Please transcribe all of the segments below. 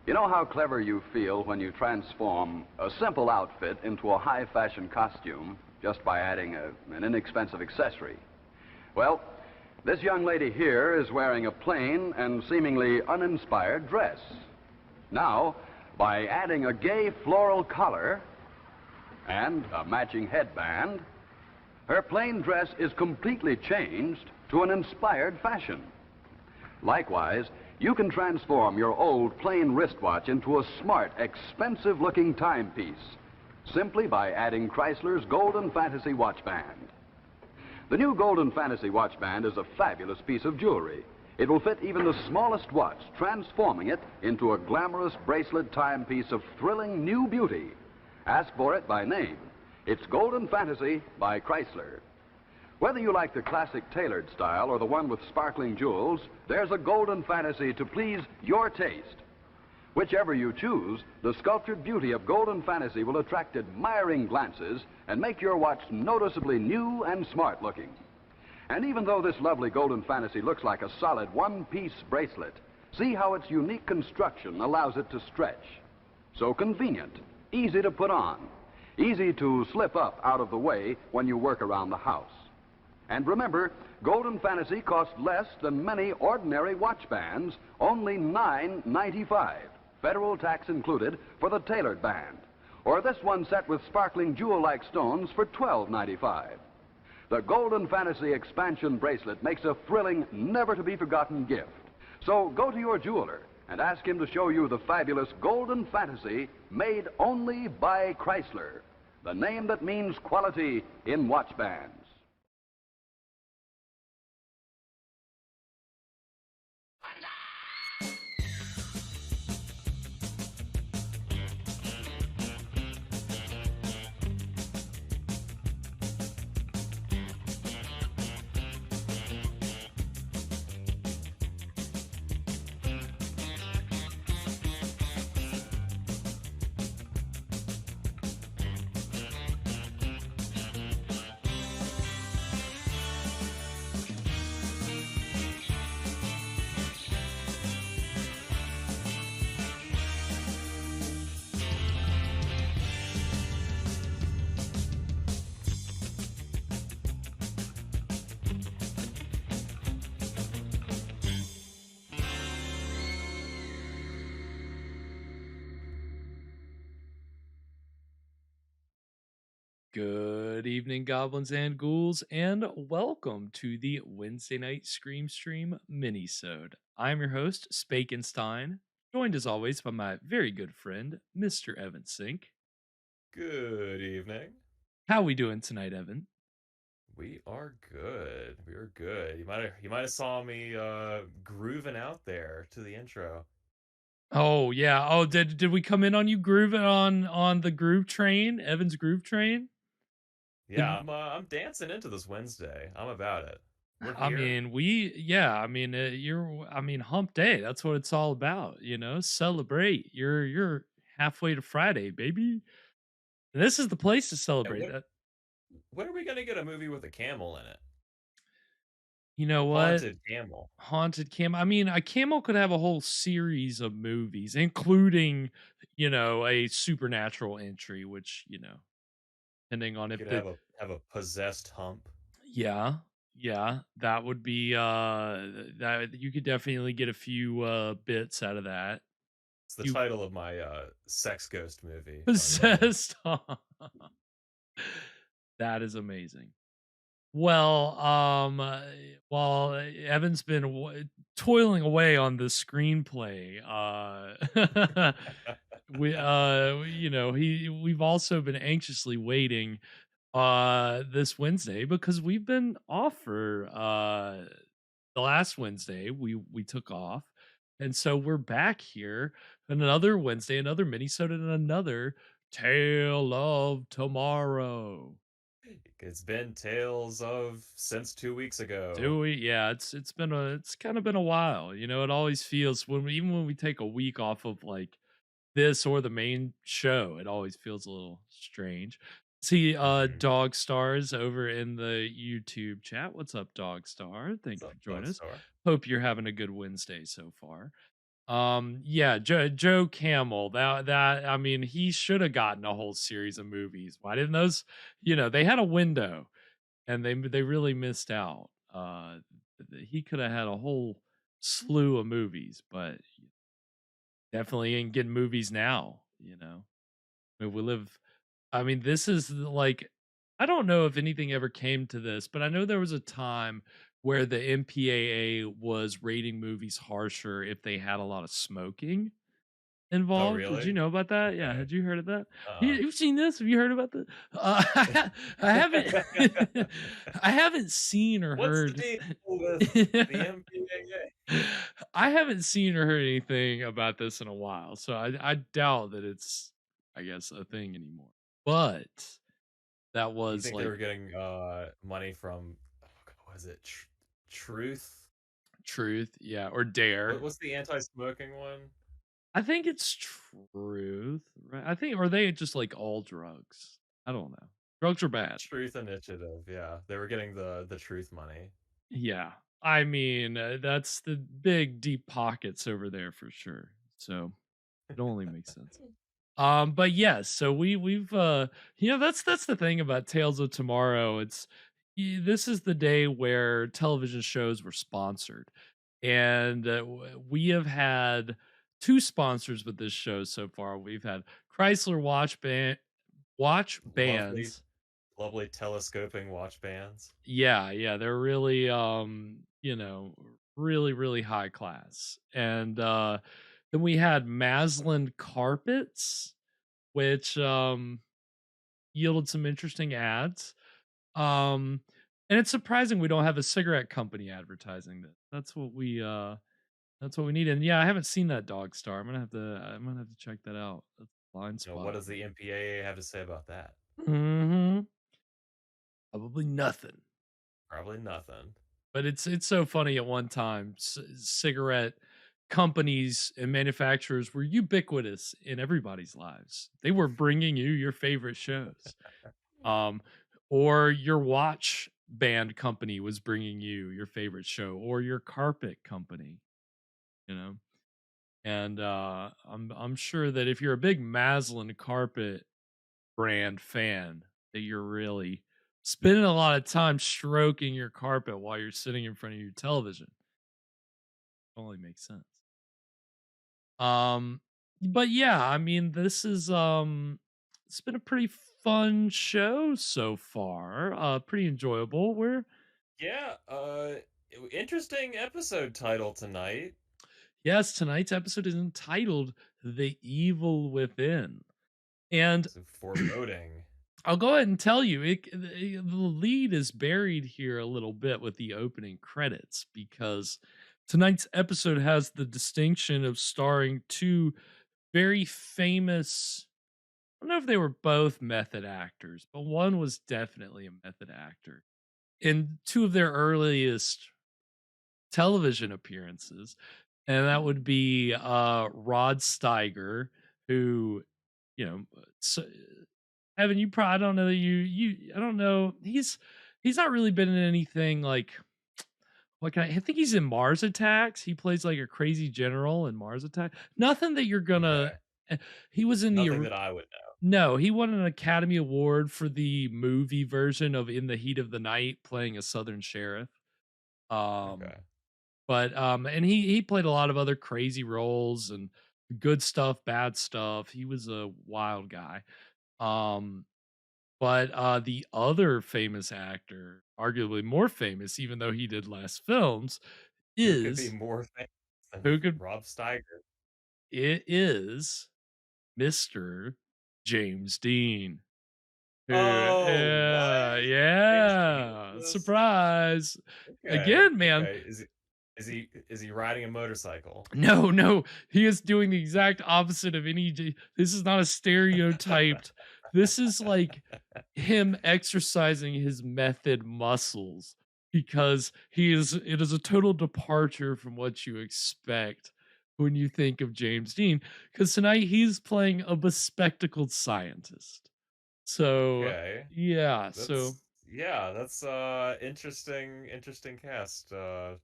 You know how clever you feel when you transform a simple outfit into a high-fashion costume just by adding an inexpensive accessory? Well, this young lady here is wearing a plain and seemingly uninspired dress. Now, by adding a gay floral collar and a matching headband, her plain dress is completely changed to an inspired fashion. Likewise, you can transform your old plain wristwatch into a smart, expensive-looking timepiece simply by adding Chrysler's Golden Fantasy watch band. The new Golden Fantasy watch band is a fabulous piece of jewelry. It will fit even the smallest watch, transforming it into a glamorous bracelet timepiece of thrilling new beauty. Ask for it by name. It's Golden Fantasy by Chrysler. Whether you like the classic tailored style or the one with sparkling jewels, there's a Golden Fantasy to please your taste. Whichever you choose, the sculptured beauty of Golden Fantasy will attract admiring glances and make your watch noticeably new and smart looking. And even though this lovely Golden Fantasy looks like a solid one-piece bracelet, see how its unique construction allows it to stretch. So convenient, easy to put on, easy to slip up out of the way when you work around the house. And remember, Golden Fantasy costs less than many ordinary watch bands, only $9.95, federal tax included, for the tailored band. Or this one set with sparkling jewel-like stones for $12.95. The Golden Fantasy Expansion Bracelet makes a thrilling, never-to-be-forgotten gift. So go to your jeweler and ask him to show you the fabulous Golden Fantasy made only by Chrysler, the name that means quality in watch bands. Good evening, goblins and ghouls, and welcome to the Wednesday night Scream Stream Mini-sode. I'm your host, Spakenstein, joined as always by my very good friend, Mr. Evan Sink. Good evening. How we doing tonight, Evan? We are good. We are good. You might have saw me grooving out there to the intro. Oh yeah. Oh, did we come in on you grooving on the groove train, Evan's groove train? Yeah, Did I'm dancing into this Wednesday. I'm about it. We're I here. mean, hump day. That's what it's all about, celebrate. You're halfway to Friday, baby. And this is the place to And celebrate what that. when are we gonna get a movie with a camel in it? You A know what? haunted camel. Haunted Cam. I mean, a camel could have a whole series of movies, including, a supernatural entry, which, depending on You if could the have a possessed hump. yeah, yeah, that would be that you could definitely get a few bits out of that. It's the You title of my sex ghost movie if I'm ready. possessed. That is amazing. Well, while Evan's been toiling away on the screenplay, we've also been anxiously waiting this Wednesday because we've been off for the last Wednesday we took off. And so we're back here on another Wednesday, another mini-sode and another Tale of Tomorrow. It's been tales of since 2 weeks ago. Do we? Yeah, it's kind of been a while. It always feels even when we take a week off of like this or the main show, it always feels a little strange. See Mhm. Dog Stars over in the YouTube chat. What's up, Dog Star? Thank What's you up, for joining Dog us. Star? Hope you're having a good Wednesday so far. Yeah, Joe Camel. That I mean, he should have gotten a whole series of movies. Why didn't those? They had a window, and they really missed out. He could have had a whole slew of movies, but definitely ain't getting movies now. I mean, we live. I mean, this is like, I don't know if anything ever came to this, but I know there was a time where the MPAA was rating movies harsher if they had a lot of smoking Oh, involved. Did you really? know about that? Yeah, Okay. had you heard of that? Uh-uh. You've seen this? Have you heard about that? I haven't. I haven't seen or What's the heard. deal with the MPAA? I haven't seen or heard anything about this in a while, so I doubt that it's, I guess, a thing anymore. But that You was think they like were getting money from, oh God, what is it? Truth? Truth, yeah, or Dare. What's the anti-smoking one? I think it's Truth, right? I think, or they just like all drugs. I don't know. Drugs are bad. Truth Initiative. Yeah, they were getting the truth money. Yeah. I mean, that's the big deep pockets over there for sure. So it only makes sense. But yes, so we've that's the thing about Tales of Tomorrow. This is the day where television shows were sponsored, and we have had two sponsors with this show so far. We've had Chrysler watch Lovely, bands. lovely telescoping watch bands. Yeah, they're really really high class. And then we had Maslin carpets, which yielded some interesting ads. And it's surprising we don't have a cigarette company advertising this. That's what we need. And yeah, I haven't seen that Dog Star. I'm gonna have to check that out. That's a blind What spot. does the MPAA have to say about that? Mm-hmm. Probably nothing. Probably nothing. But it's so funny. At one time, cigarette companies and manufacturers were ubiquitous in everybody's lives. They were bringing you your favorite shows. Um, or your watch band company was bringing you your favorite show, or your carpet company, you know. And I'm sure that if you're a big Maslin carpet brand fan, that you're really spending a lot of time stroking your carpet while you're sitting in front of your television. Only makes sense. Um, but yeah, I mean, this is it's been a pretty fun show so far. Pretty enjoyable. Yeah, interesting episode title tonight. Yes, tonight's episode is entitled "The Evil Within," and So foreboding. I'll go ahead and tell you, the lead is buried here a little bit with the opening credits, because tonight's episode has the distinction of starring two very famous. I don't know if they were both method actors, but one was definitely a method actor in two of their earliest television appearances, and that would be Rod Steiger, who, you know, so, Evan, you probably, I don't know that I don't know, he's not really been in anything like I think he's in Mars Attacks. He plays like a crazy general in Mars Attack. Nothing that you're gonna. Okay. He was in Nothing that I would know. No, he won an Academy Award for the movie version of In the Heat of the Night, playing a Southern sheriff. Um, Okay. but and he played a lot of other crazy roles and good stuff, bad stuff. He was a wild guy. Um, but the other famous actor, arguably more famous, even though he did less films, Who could be is more famous than who could Rob Steiger? it is Mr. James Dean. Who, Oh, yeah, what? James Dean yeah, is this? surprise. Okay. Again, man. Okay. Is he riding a motorcycle? No, he is doing the exact opposite of this is not a stereotyped. This is like him exercising his method muscles, because it is a total departure from what you expect when you think of James Dean, because tonight he's playing a bespectacled scientist. So Okay. yeah, That's so Yeah, that's interesting cast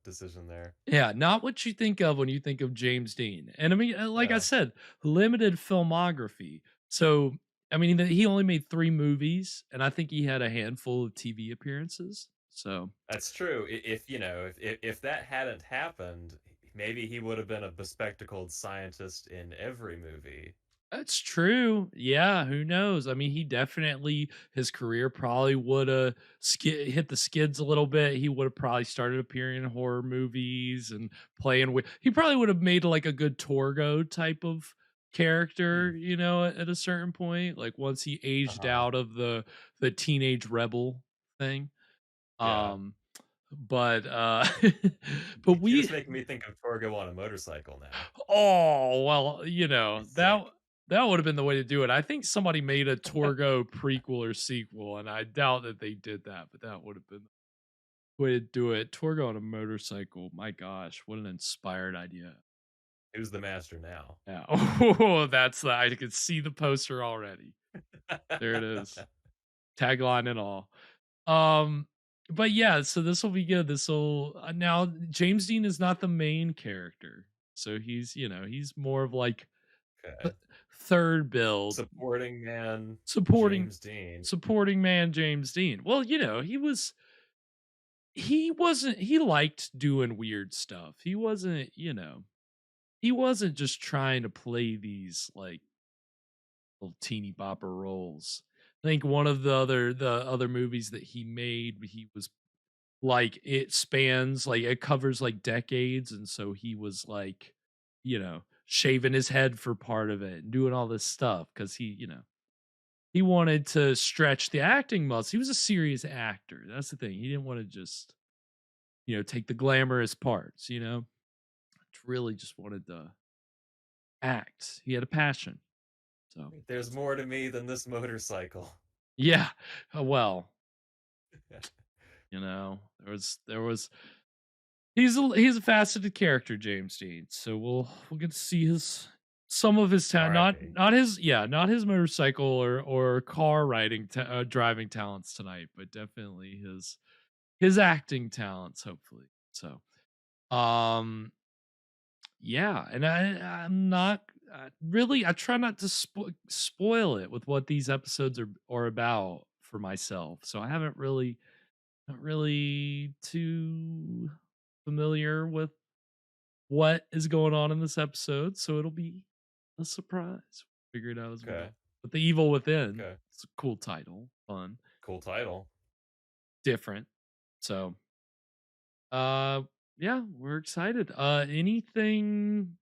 decision there. Yeah, not what you think of when you think of James Dean. And I mean, like I Yeah, said, limited filmography. So, I mean, he only made 3 movies, and I think he had a handful of TV appearances. So, that's true. If you know, if that hadn't happened, maybe he would have been a bespectacled scientist in every movie. that's true. Yeah, who knows? I mean, he definitely his career probably would have hit the skids a little bit. He would have probably started appearing in horror movies and playing with. He probably would have made like a good Torgo type of character, Hmm. at a certain point. Like once he aged Uh-huh. out of the teenage rebel thing. Yeah. Um, but but You're we just making me think of Torgo on a motorcycle now. Oh, well, Yeah. that would have been the way to do it. I think somebody made a Torgo prequel or sequel, and I doubt that they did that, but that would have been the way to do it. Torgo on a motorcycle. My gosh, what an inspired idea. Who's the master now? Yeah. Oh, I could see the poster already. There it is. Tagline and all. Um, but yeah, so this will be good. This will now James Dean is not the main character. So he's more of like th- Okay. third build Supporting man supporting James Dean. supporting man James Dean. Well, he liked doing weird stuff. He wasn't just trying to play these like little teeny bopper roles. I think one of the other movies that he made, he was like it covers like decades, and so he was like, shaving his head for part of it and doing all this stuff because he wanted to stretch the acting muscle. He was a serious actor. That's the thing. He didn't want to just, take the glamorous parts, really just wanted to act. He had a passion. So, There's more to me than this motorcycle. yeah. Well, there was he's a faceted character, James Dean. So we'll get to see his some of his talent, R.I.P. not his motorcycle or car driving talents tonight, but definitely his acting talents, hopefully. So, um, yeah, and I'm not really. I try not to spoil it with what these episodes are about for myself. So I haven't really not really too familiar with what is going on in this episode, so it'll be a surprise. Figure it out as we Okay. go. But The Evil Within, Okay. it's a cool title, fun, Cool title. different. So, uh, yeah, we're excited. Anything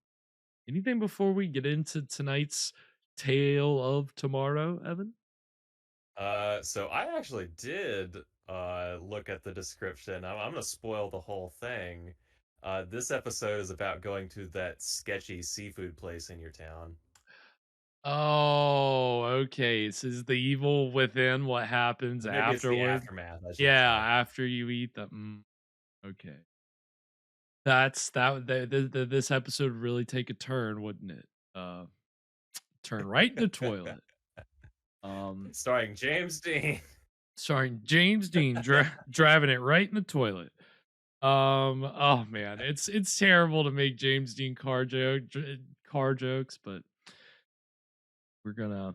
before we get into tonight's tale of tomorrow, Evan? So I actually did look at the description. I'm gonna spoil the whole thing. This episode is about going to that sketchy seafood place in your town. Oh, okay. So is the evil within what happens Or maybe it's the afterward? aftermath, I should Yeah, say. after you eat the. Okay, that's that. This episode would really take a turn, wouldn't it? Turn right in the toilet. Um, Starring James Dean. Starring James Dean driving it right in the toilet. Oh man, it's terrible to make James Dean car jokes, but we'll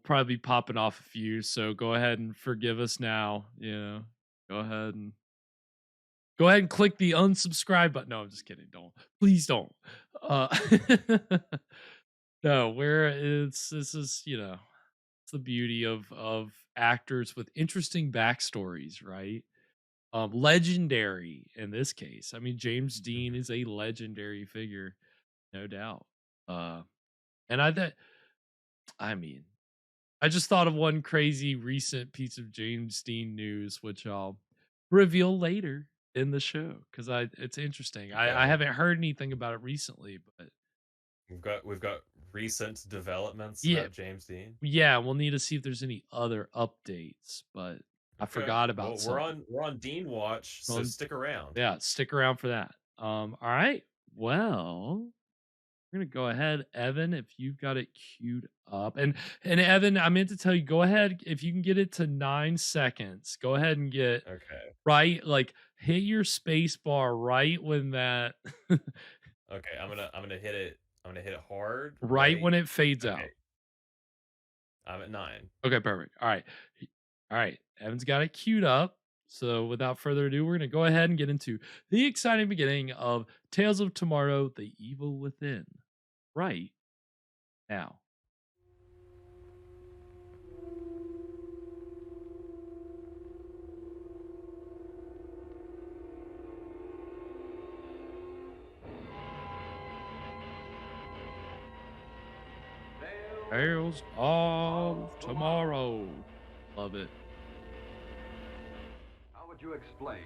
probably be popping off a few. So go ahead and forgive us now. Go ahead and click the unsubscribe button. No, I'm just kidding. Don't, please don't. Uh, no, this is it's the beauty of actors with interesting backstories, right? Legendary in this case. I mean, James Dean is a legendary figure, no doubt. Uh, and I mean, I just thought of one crazy recent piece of James Dean news, which I'll reveal later in the show because it's interesting. I Okay. haven't heard anything about it recently, but We've got recent developments yeah, about James Dean. yeah, we'll need to see if there's any other updates. But I Okay. forgot about Well, something. we're on Dean watch, so stick around. Yeah, stick around for that. All right. Well, We're gonna go ahead, Evan, if you've got it queued up. And Evan, I meant to tell you, go ahead if you can get it to 9 seconds. Go ahead and get Okay. right, like hit your space bar right when that Okay, I'm gonna hit it. I'm gonna hit it hard. right when it fades Okay. out. I'm at 9. Okay, perfect. All right. All right. Evan's got it queued up. So without further ado, we're going to go ahead and get into the exciting beginning of Tales of Tomorrow, The Evil Within, right now. Tales of Tomorrow. Love it. How would you explain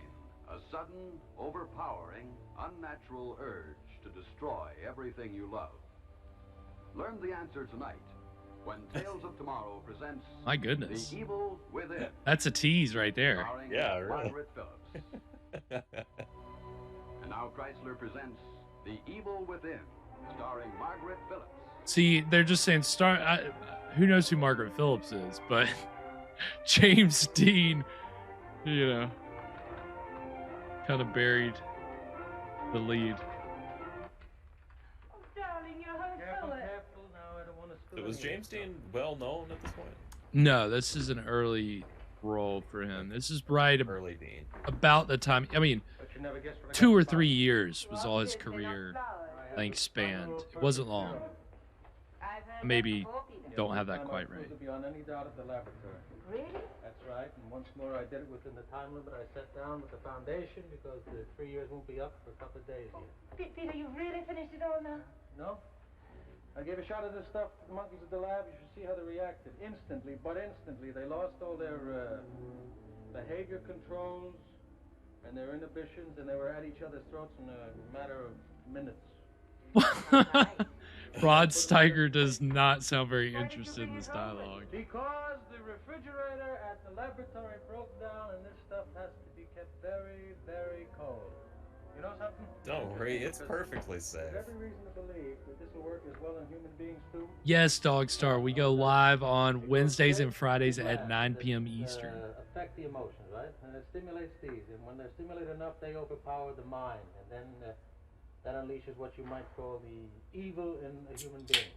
a sudden, overpowering, unnatural urge to destroy everything you love? Learn the answer tonight when Tales of Tomorrow presents My goodness. The Evil Within. That's a tease right there. Starring Yeah, really. Margaret Phillips. And now Chrysler presents The Evil Within, starring Margaret Phillips. See, they're just saying who knows who Margaret Phillips is, but James Dean, you know, kind of buried the lead. Oh, darling, you're Careful, Philip. careful. Now I don't want to spill So was anything. James Dean well known at this point? No, this is an early role for him. This is right Early Dean. about the time. I mean, But you never guess what I 2 got or in the 3 box. years was all his career length spanned. It wasn't long. Maybe don't have that It's quite not right. supposed to be on any doubt at the laboratory. Really? That's right. And once more, I did it within the time limit I set down with the foundation because the 3 years won't be up for a couple of days yet. Peter, you've really finished it all now? No? I gave a shot of this stuff to the monkeys at the lab. You should see how they reacted. Instantly, but instantly, they lost all their behavior controls and their inhibitions, and they were at each other's throats in a matter of minutes. Rod Steiger does not sound very interested in this dialogue. Because the refrigerator at the laboratory broke down, and this stuff has to be kept very, very cold. You know something? Don't worry, it's perfectly safe. There's every reason to believe that this will work as well in human beings too. Yes, Dog Star. We go live on Wednesdays and Fridays at 9 p.m. That, Eastern. affect the emotions, right? And it stimulates these, and when they're stimulated enough, they overpower the mind, and then that unleashes what you might call the evil in a human being.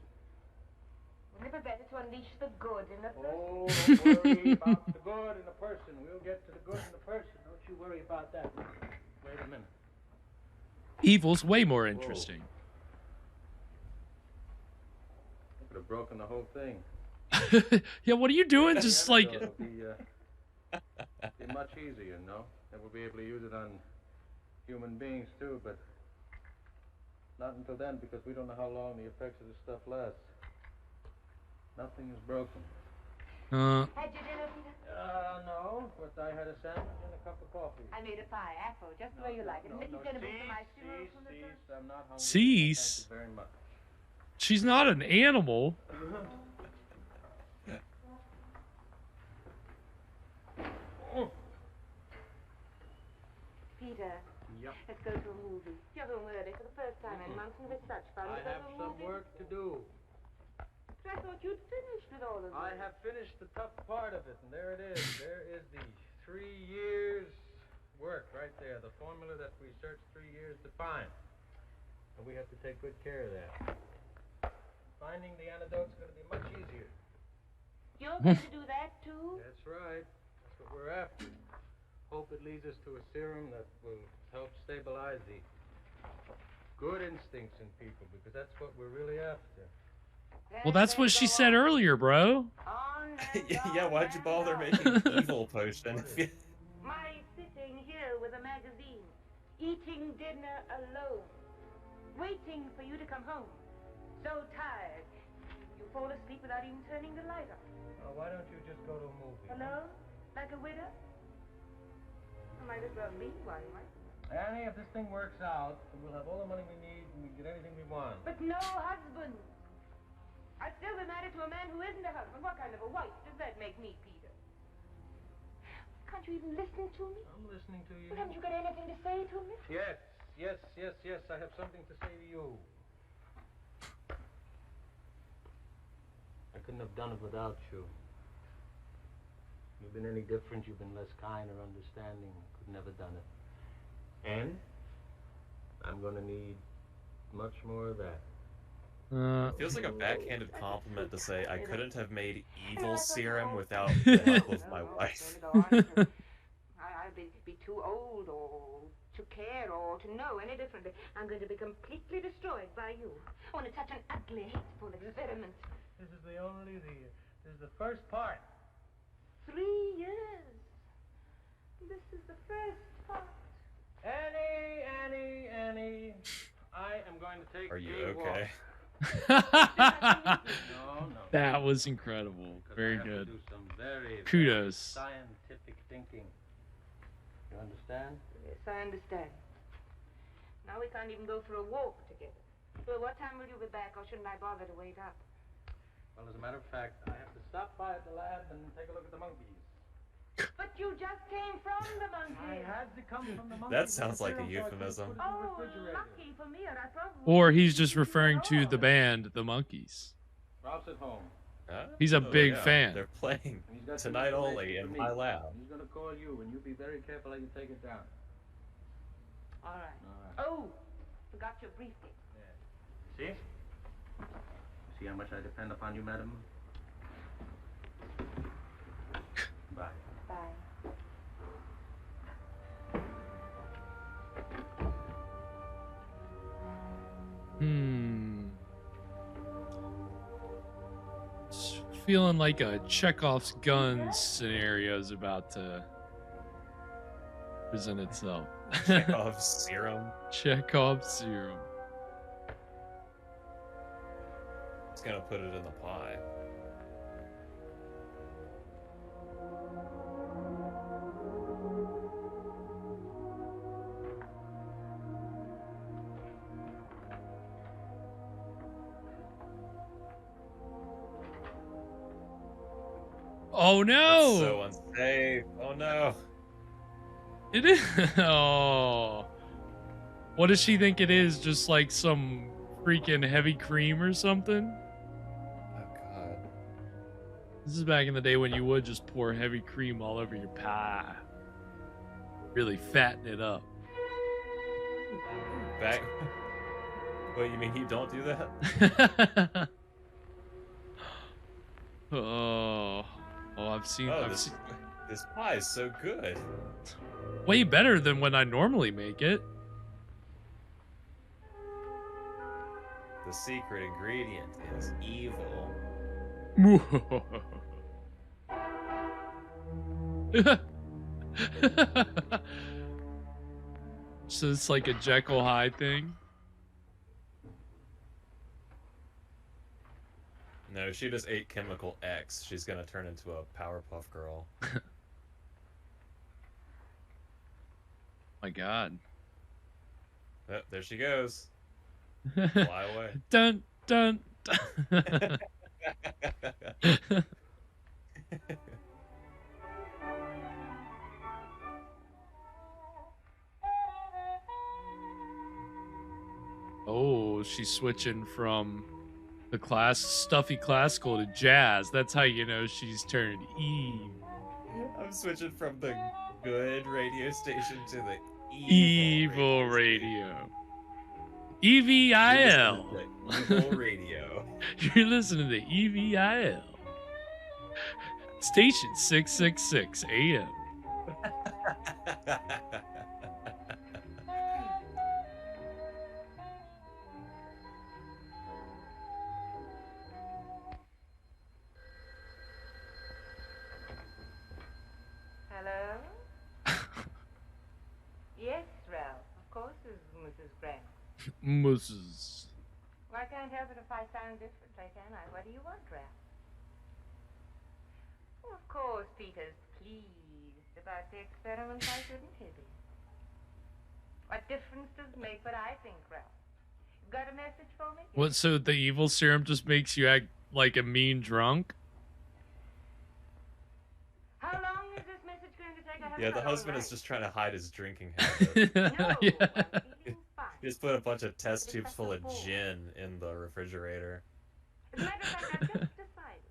Wouldn't it be better to unleash the good in a person? Oh, don't worry about the good in a person. We'll get to the good in the person. Don't you worry about that. Wait a minute. Evil's way more interesting. I could have broken the whole thing. Yeah, what are you doing? Just The like antidote will be much easier, no? And we'll be able to use it on human beings too, but not until then, because we don't know how long the effects of this stuff last. Nothing is broken. Had your dinner, Peter? No, but I had a sandwich and a cup of coffee. I made a pie, apple, just the way you like it. Nikki's gonna bring some ice cream from the cease, I'm not hungry. Cease? Thank you very much. she's not an animal. Peter, Yep. let's go to a movie. You're home early for the first time in months, and it's such fun. I to go have to a some movie. work to do. I thought you'd finished with all of this. I have finished the tough part of it, and there it is. There is the 3 years work right there, the formula that we searched 3 years to find. And we have to take good care of that. Finding the antidote's going to be much easier. You're going to do that too? That's right. That's what we're after. Hope it leads us to a serum that will help stabilize the good instincts in people, because that's what we're really after. Well, that's what she said earlier, bro. Yeah, why'd you bother making an evil potion? if you- My sitting here with a magazine, eating dinner alone, waiting for you to come home. So tired, you fall asleep without even turning the light on. Why don't you just go to a movie? Alone? Like a widow? I might as well be one, right? Annie, if this thing works out, we'll have all the money we need and we can get anything we want. But no husband. I'd still be married to a man who isn't a husband. What kind of a wife does that make me, Peter? Can't you even listen to me? I'm listening to you. Well, haven't you got anything to say to me? Yes. I have something to say to you. couldn't have done it without you. You've been any different, you've been less kind or understanding. Could never done it. And I'm gonna need much more of that. Feels like a backhanded compliment to say I couldn't have made evil serum without the help of my wife. I'll be too old or to care or to know any differently. I'm going to be completely destroyed by you. I want to touch an ugly, hateful experiment. This is the first part. 3 years. This is the first part. Annie, I am going to take Are you a walk. okay? No. That was incredible. 'Cause Very I have to good. do some very Kudos. scientific thinking. You understand? Yes, I understand. Now we can't even go for a walk together. Well, what time will you be back, or shouldn't I bother to wait up? Well, as a matter of fact, I have to stop by at the lab and take a look at the monkeys. But you just came from the I monkey. had to come from the monkeys. That sounds like a so I couldn't euphemism. put it in the Oh, refrigerator. lucky for me, or I probably Or wouldn't he's eat just you referring at to all. the band, the Monkees. Ralph's at home. He's a big yeah. fan. They're playing And he's got some tonight information only for in me. my lab. He's going to call you, and you be very careful how you take it down. All right. All right. Oh, forgot your briefcase. See? See how much I depend upon you, madam? Bye. Bye. It's feeling like a Chekhov's gun scenario is about to present itself. Chekhov's serum. Chekhov's serum. It's gonna put it in the pie. Oh no! That's so unsafe. Oh no. It is. Oh. What does she think it is? Just like some freaking heavy cream or something? Oh god. This is back in the day when you would just pour heavy cream all over your pie. Really fatten it up. Back. What, you mean you don't do that? Oh, I've seen, Oh, I've this, seen this pie is so good. way better than when I normally make it. The secret ingredient is evil. So it's like a Jekyll Hyde thing. No, she just ate chemical X. She's gonna turn into a Powerpuff Girl. My God. Oh, there she goes. Fly away. Dun dun. Dun. Oh, she's switching from the stuffy classical to jazz. That's how you know she's turned Eve. I'm switching from the good radio station to the Evil radio. EVIL. Evil radio. You're listening to EVIL. Station 666 AM. Hello? Yes, Ralph. Of course, this is Mrs. Grant. Mrs. Well, I can't help it if I sound differently, can I? What do you want, Ralph? Well, of course, Peter's pleased about the experiment. Why shouldn't he be? What difference does it make what I think, Ralph? You got a message for me? What, so the evil serum just makes you act like a mean drunk? How long is this message going to take? I haven't Yeah, the got all husband is right. just trying to hide his drinking habit. No, Yeah. I'm feeling fine. He just put a bunch of test tubes full of gin in the refrigerator. As a matter of fact, I've just decided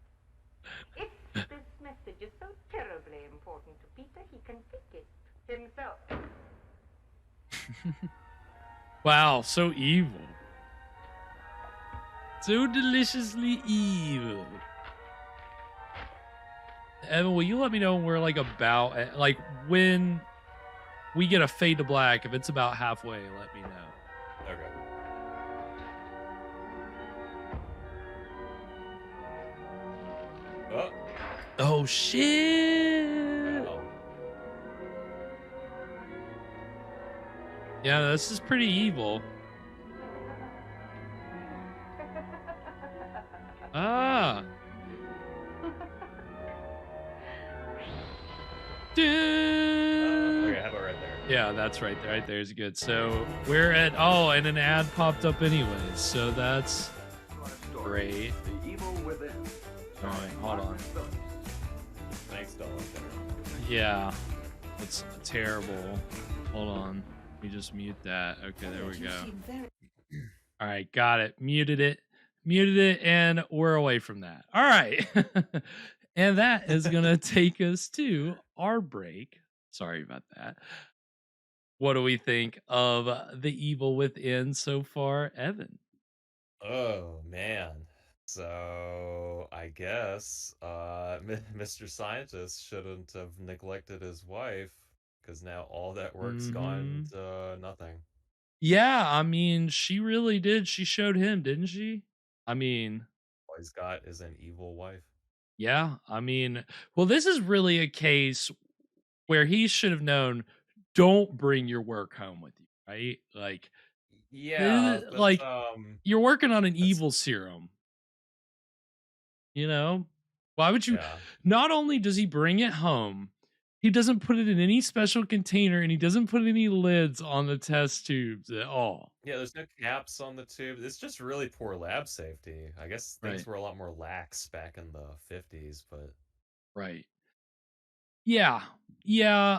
Wow, so evil. So deliciously evil. Evan, will you let me know when we're like about like when we get a fade to black? If it's about halfway, let me know. Okay. Oh, Oh shit! wow. Yeah, this is pretty evil. Ah. Okay, how about right there? Yeah, that's right there. Right there is good. So we're at and an ad popped up anyways. So that's great. The Evil Within. All right, hold on. Thanks, Don. Yeah, it's terrible. Hold on. Let me just mute that. Okay, there we go. All right, got it. Muted it, and we're away from that. All right. And that is going to take us to our break. Sorry about that. What do we think of The Evil Within so far, Evan? Oh man. So I guess Mr. Scientist shouldn't have neglected his wife because now all that work's gone to nothing. Yeah, I mean, she really did. She showed him, didn't she? I mean, All he's got is an evil wife. yeah, I mean, well, this is really a case where he should have known, don't bring your work home with you, right? Like, Yeah, like you're working on an that's evil serum, you know? Why would you? yeah. Not only does he bring it home, he doesn't put it in any special container and he doesn't put any lids on the test tubes at all. Yeah, there's no caps on the tube. It's just really poor lab safety. I guess things Right. were a lot more lax back in the 50s, but Right. Yeah. Yeah.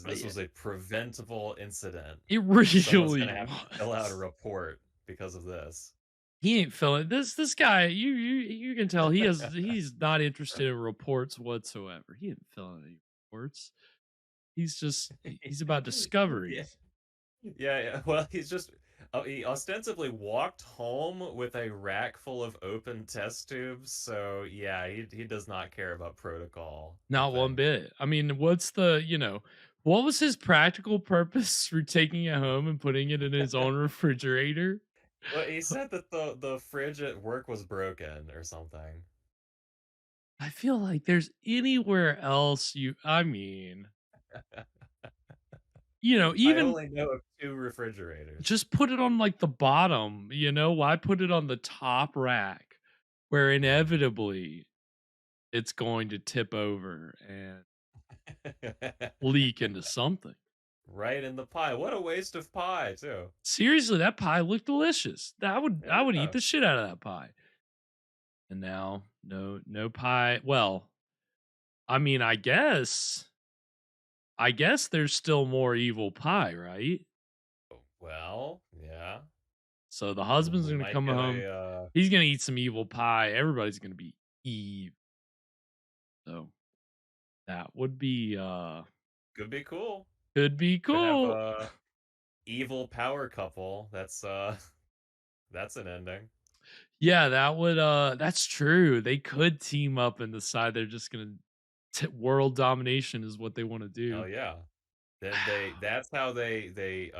this was a preventable incident. It really Someone's gonna have to fill out a was. report because of this. He ain't feeling this. This guy, you can tell he's not interested in reports whatsoever. He ain't filling any reports. He's about discoveries. Yeah. Well, he ostensibly walked home with a rack full of open test tubes. So yeah, he does not care about protocol. Not one bit. I mean, what was his practical purpose for taking it home and putting it in his own refrigerator? Well, he said that the fridge at work was broken or something. I feel like there's anywhere else I mean, I even only know of 2 refrigerators. just put it on like the bottom, why put it on the top rack where inevitably it's going to tip over and leak into something. Right in the pie. What a waste of pie, too. Seriously, that pie looked delicious. I would Yeah. eat the shit out of that pie. And now no pie. Well, I mean, I guess there's still more evil pie, right? Well, yeah. So the husband's We gonna might come get home. He's gonna eat some evil pie. Everybody's gonna be evil. So that would be could be cool. could be Could have cool. a evil power couple. That's an ending. Yeah, that would that's true. They could team up and decide they're just gonna world domination is what they want to do. Oh yeah. Then that's how they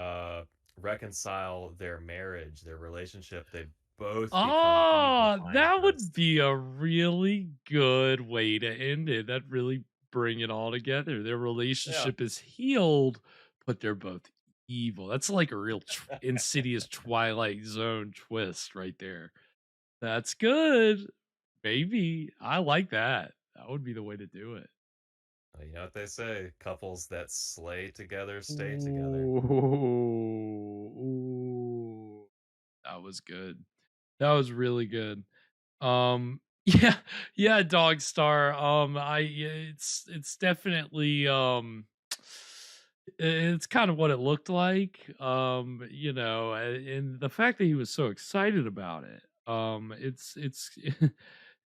reconcile their marriage, their relationship. They both become evil That would scientists. be a really good way to end it. That really bring it all together. Their relationship is healed, but they're both evil. That's like a real insidious Twilight Zone twist right there. That's good. Maybe. I like that. That would be the way to do it. You know what they say? Couples that slay together stay together. Ooh. That was good. That was really good. Yeah, Dog Star. It's definitely it's kind of what it looked like. And the fact that he was so excited about it. It's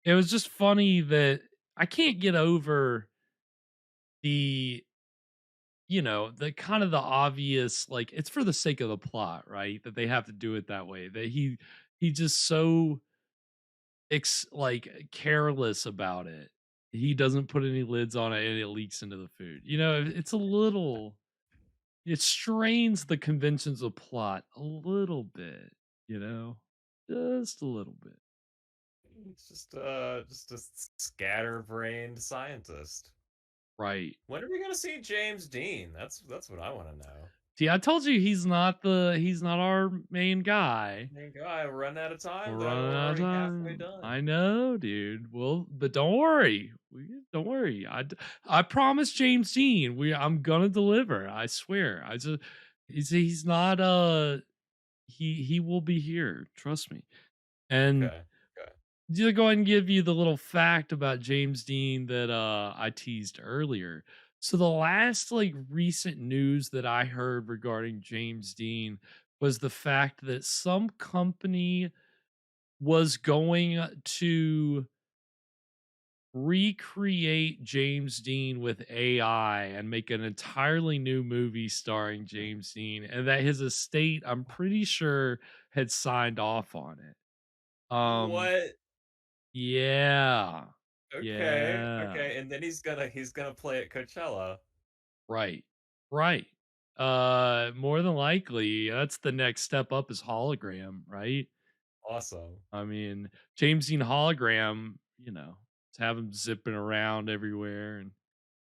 it was just funny that I can't get over the the kind of the obvious, like, it's for the sake of the plot, right? That they have to do it that way. That he just so like careless about it. He doesn't put any lids on it and it leaks into the food. It's a little, it strains the conventions of plot a little bit, you know, just a little bit. It's just a scatterbrained scientist. Right. When are we gonna see James Dean? That's what I want to know. See, I told you he's not our main guy. Main guy, we're running out of time We're though. running We're out of already halfway time. done. I know, dude. Well, but don't worry. Don't worry. I promise James Dean. I'm gonna deliver. I swear. He's not he will be here. Trust me. And Okay. to go ahead and give you the little fact about James Dean that I teased earlier. So the last like recent news that I heard regarding James Dean was the fact that some company was going to recreate James Dean with AI and make an entirely new movie starring James Dean, and that his estate, I'm pretty sure, had signed off on it. What? Yeah. Okay. Yeah. Okay. And then he's gonna play at Coachella. Right. Right. More than likely, that's the next step up is hologram, right? Awesome. I mean, James Dean hologram, just have him zipping around everywhere and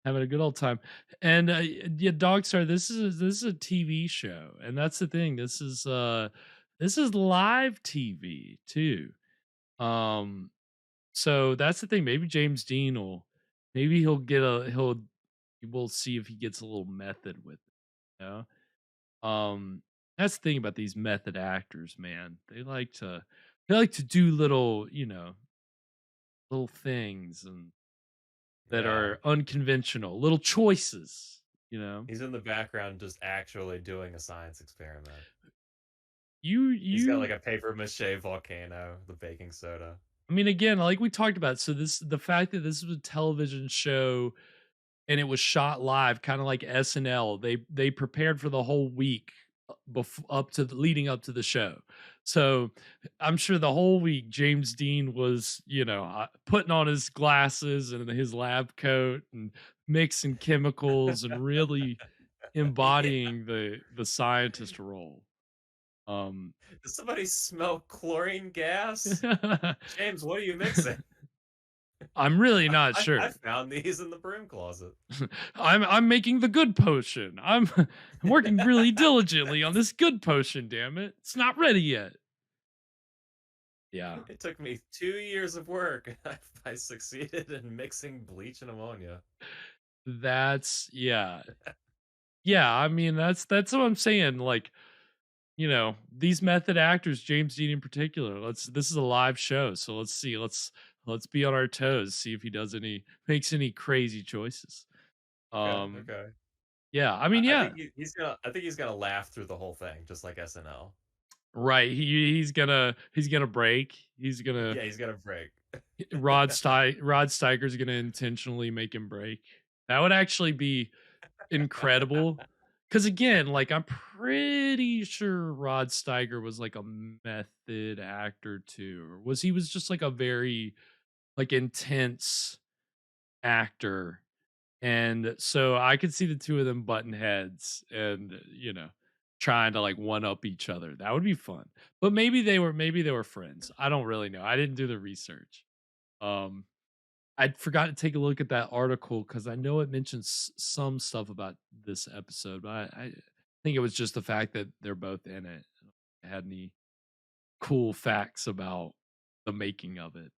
having a good old time. And yeah, Dogstar, this is a TV show, and that's the thing. This is live TV too. Um, so that's the thing. Maybe James Dean maybe we'll see if he gets a little method with it. That's the thing about these method actors, man. They like to do little things and that Yeah. are unconventional, little choices, you know. He's in the background just actually doing a science experiment. You He's got you like a paper mache volcano, the baking soda. I mean, again, like we talked about, so the fact that this was a television show and it was shot live, kind of like SNL. They prepared for the whole week leading up to the show. So I'm sure the whole week James Dean was, putting on his glasses and his lab coat and mixing chemicals and really embodying the scientist role. Does somebody smell chlorine gas? James, what are you mixing? I'm really not sure. I found these in the broom closet. I'm making the good potion. I'm working really diligently on this good potion, damn it. It's not ready yet. Yeah. It took me 2 years of work. I succeeded in mixing bleach and ammonia. That's yeah. Yeah, I mean that's what I'm saying. Like, these method actors, James Dean in particular, this is a live show, so let's see. Let's be on our toes, see if he makes any crazy choices. Okay. Yeah, I mean, yeah. I think he's gonna laugh through the whole thing, just like SNL. Right. He's gonna break. He's gonna Yeah, he's gonna break. Rod Steiger's gonna intentionally make him break. That would actually be incredible. Because again, like I'm pretty sure Rod Steiger was like a method actor too, or was just like a very like intense actor, and so I could see the two of them button heads and trying to like one up each other. That would be fun. But maybe they were friends. I don't really know. I didn't do the research. I forgot to take a look at that article because I know it mentions some stuff about this episode, but I think it was just the fact that they're both in it. I had any cool facts about the making of it.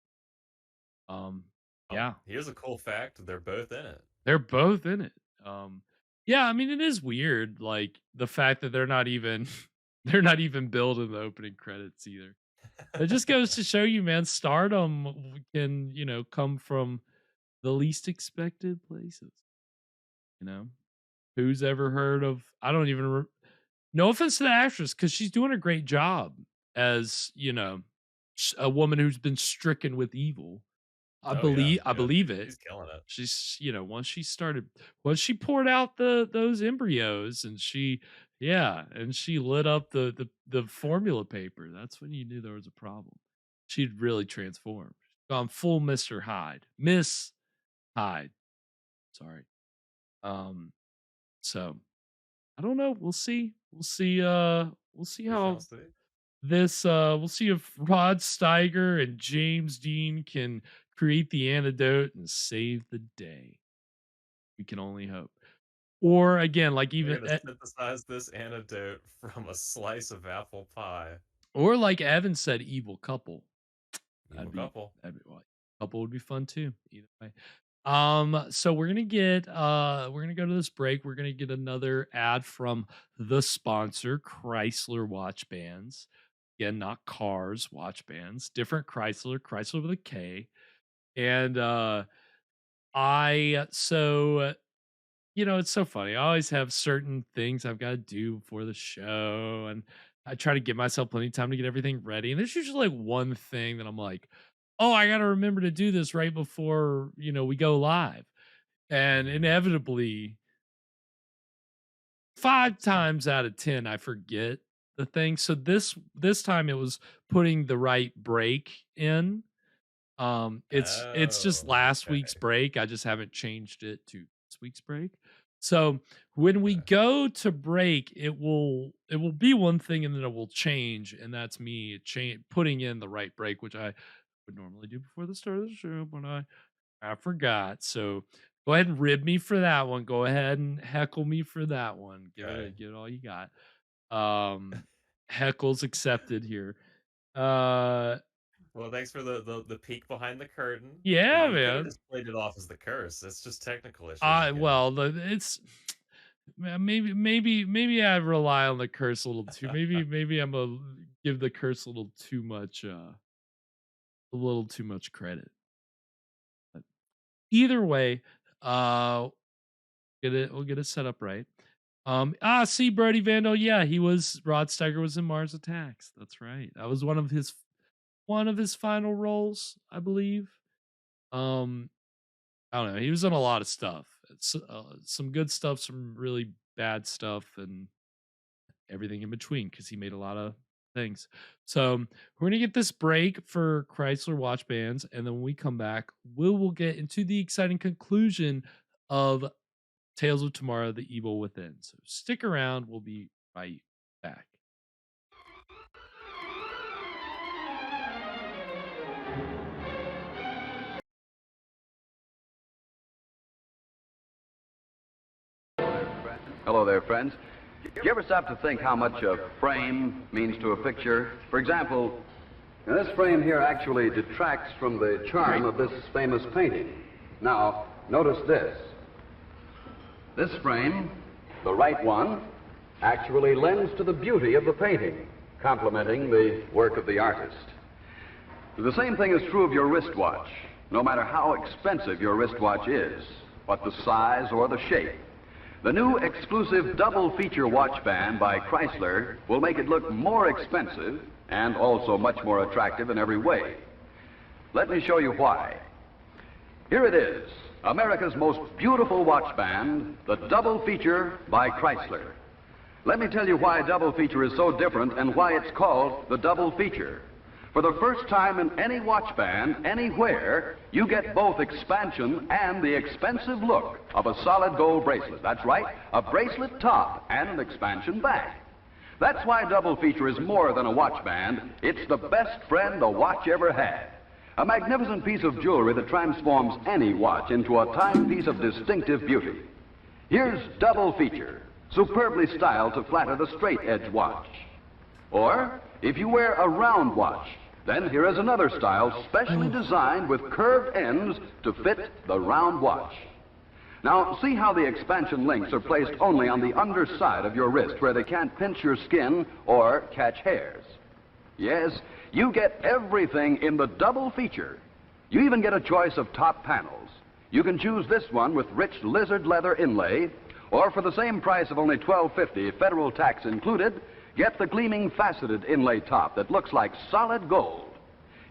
Yeah. Here's a cool fact: they're both in it. They're both in it. Yeah, I mean it is weird, like the fact that they're not even they're not even billed in the opening credits either. It just goes to show you, man, stardom can, come from the least expected places. Who's ever heard of, I don't even, no offense to the actress, because she's doing a great job as, a woman who's been stricken with evil. I Oh yeah, believe it. she's killing it. She's, once she poured out those embryos and and she lit up the formula paper. That's when you knew there was a problem. She'd really transformed. Gone full Mr. Hyde. Miss Hyde. Sorry. So I don't know. We'll see. We'll see We how shall see. we'll see if Rod Steiger and James Dean can create the antidote and save the day. We can only hope. Or again, like We're even gonna synthesize this antidote from a slice of apple pie. or like Evan said, evil couple. Evil couple. Couple would be fun too. Either way. So we're gonna go to this break. We're gonna get another ad from the sponsor, Chrysler Watch Bands. Again, not cars, watch bands. Different Chrysler with a K. And it's so funny. I always have certain things I've got to do before the show, and I try to give myself plenty of time to get everything ready. And there's usually like one thing that I'm like, oh, I got to remember to do this right before, we go live. And inevitably, 5 times out of 10, I forget the thing. So this time it was putting the right break in. It's just last week's break. I just haven't changed it to this week's break. So when we go to break, it will be one thing and then it will change, and that's me putting in the right break, which I would normally do before the start of the show, but I forgot. So go ahead and rib me for that one. Go ahead and heckle me for that one. Give it all you got. Heckles accepted here. Well, thanks for the peek behind the curtain. Yeah, you man. could have just played it off as the curse. It's just technical issues. It's maybe I rely on the curse a little too. Maybe I'm gonna give the curse a little too much credit. But either way, we'll get it set up right. See Brody Vandal. Yeah, Rod Steiger was in Mars Attacks. That's right. That was one of his final roles, I believe. I don't know. He was in a lot of stuff. It's some good stuff, some really bad stuff, and everything in between, because he made a lot of things. So we're gonna get this break for Chrysler Watch Bands, and then when we come back, we'll get into the exciting conclusion of Tales of Tomorrow: The Evil Within. So stick around. We'll be right back. Hello there, friends. Do you ever stop to think how much a frame means to a picture? For example, this frame here actually detracts from the charm of this famous painting. Now, notice this. This frame, the right one, actually lends to the beauty of the painting, complementing the work of the artist. The same thing is true of your wristwatch. No matter how expensive your wristwatch is, what the size or the shape, the new exclusive double feature watch band by Chrysler will make it look more expensive and also much more attractive in every way. Let me show you why. Here it is, America's most beautiful watch band, the double feature by Chrysler. Let me tell you why double feature is so different and why it's called the double feature. For the first time in any watch band, anywhere, you get both expansion and the expensive look of a solid gold bracelet. That's right, a bracelet top and an expansion back. That's why double feature is more than a watch band. It's the best friend the watch ever had. A magnificent piece of jewelry that transforms any watch into a timepiece of distinctive beauty. Here's double feature, superbly styled to flatter the straight edge watch. Or, if you wear a round watch, then here is another style specially designed with curved ends to fit the round watch. Now, see how the expansion links are placed only on the underside of your wrist where they can't pinch your skin or catch hairs. Yes, you get everything in the double feature. You even get a choice of top panels. You can choose this one with rich lizard leather inlay, or for the same price of only $12.50, federal tax included, get the gleaming faceted inlay top that looks like solid gold.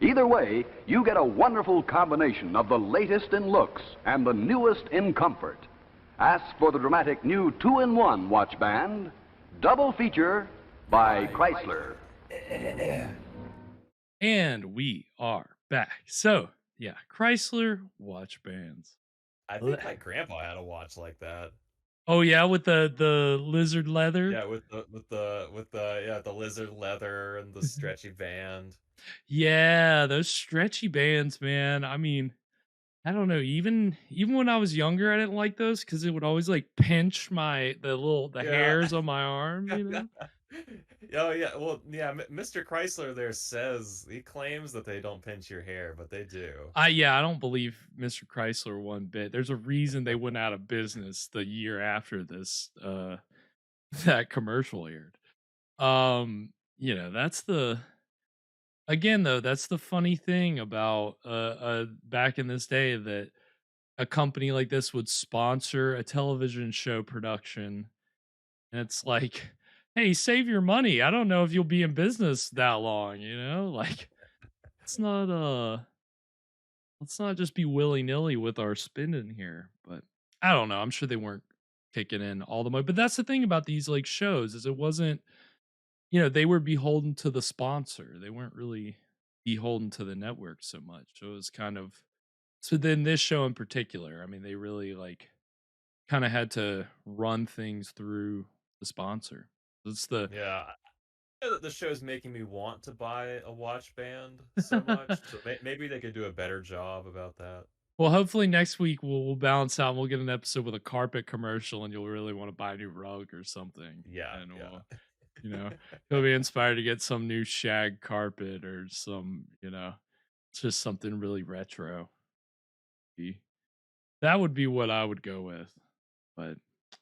Either way, you get a wonderful combination of the latest in looks and the newest in comfort. Ask for the dramatic new 2-in-1 watch band, double feature by Chrysler. And we are back. So, yeah, Chrysler watch bands. I think my grandpa had a watch like that. Oh yeah, with the lizard leather. Yeah, with the lizard leather and the stretchy band. Yeah, those stretchy bands, man. I mean, I don't know. Even when I was younger, I didn't like those because it would always like pinch the hairs on my arm. You know. Oh yeah, well yeah. Mr. Chrysler there says he claims that they don't pinch your hair, but they do. I don't believe Mr. Chrysler one bit. There's a reason they went out of business the year after this that commercial aired. That's the funny thing about back in this day, that a company like this would sponsor a television show production, and it's like, hey, save your money. I don't know if you'll be in business that long, like it's not let's not just be willy-nilly with our spending here. But I don't know. I'm sure they weren't kicking in all the money. But that's the thing about these like shows, is it wasn't, they were beholden to the sponsor. They weren't really beholden to the network so much. So it was kind of, so then this show in particular, I mean, they really like kind of had to run things through the sponsor. It's the Yeah. The show's making me want to buy a watch band so much. So maybe they could do a better job about that. Well, hopefully next week we'll balance out and we'll get an episode with a carpet commercial, and you'll really want to buy a new rug or something. Yeah. And yeah. you'll be inspired to get some new shag carpet or some, it's just something really retro. That would be what I would go with. But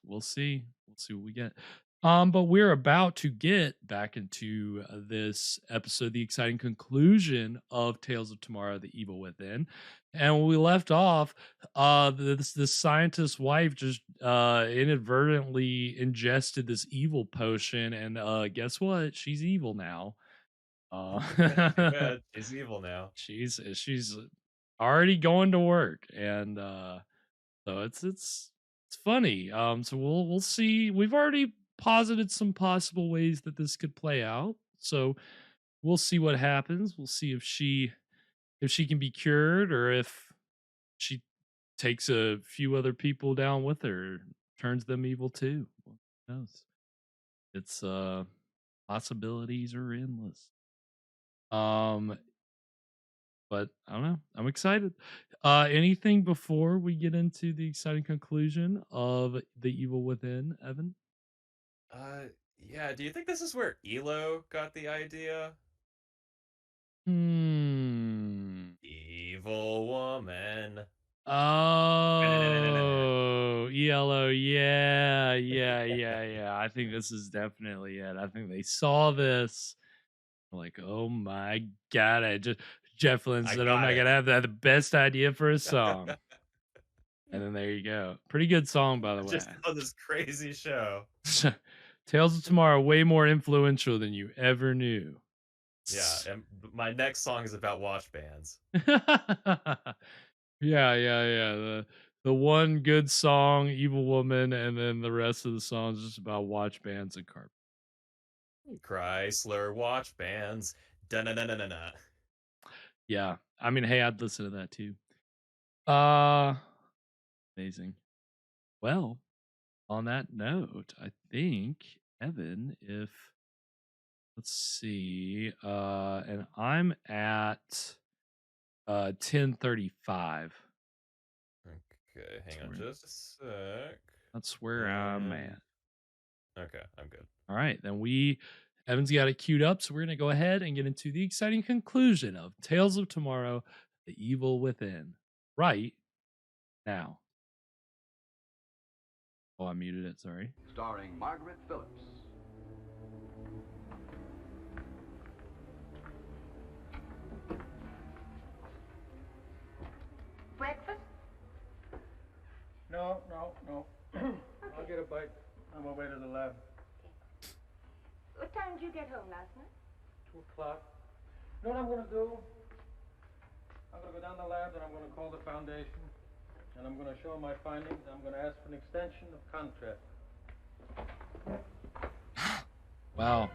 we'll see. We'll see what we get. But we're about to get back into this episode, the exciting conclusion of Tales of Tomorrow, The Evil Within. And when we left off, this scientist's wife just inadvertently ingested this evil potion, and guess what? She's evil now. She's evil now. She's already going to work, and so it's funny. So we'll see. We've already posited some possible ways that this could play out, so we'll see what happens. We'll see if she can be cured, or if she takes a few other people down with her, turns them evil too. Who knows? It's possibilities are endless. But I don't know. I'm excited. Anything before we get into the exciting conclusion of The Evil Within, Evan? Yeah. Do you think this is where Elo got the idea? Evil woman. Oh, ELO. Yeah. I think this is definitely it. I think they saw this. Like, oh my God. Jeff Lynne said, "Oh my God, I have the best idea for a song." And then there you go. Pretty good song, by the way. Just on this crazy show. Tales of Tomorrow, way more influential than you ever knew. Yeah, and my next song is about watch bands. Yeah. The one good song, Evil Woman, and then the rest of the song is just about watch bands and carpet. Chrysler watch bands. Da-na-na-na-na-na. Yeah. I mean, hey, I'd listen to that too. Amazing. Well, on that note, I think, Evan, let's see, and I'm at 10:35. Okay, hang on just a sec. That's where I'm at. Okay, I'm good. All right, then Evan's got it queued up, so we're going to go ahead and get into the exciting conclusion of Tales of Tomorrow, The Evil Within, right now. Oh, I muted it, sorry. Starring Margaret Phillips. Breakfast? No. I'll get a bite on my way to the lab. What time did you get home last night? 2 o'clock. You know what I'm gonna do? down the lab, then I'm going to call the foundation, and I'm going to show my findings. I'm going to ask for an extension of contract. Wow.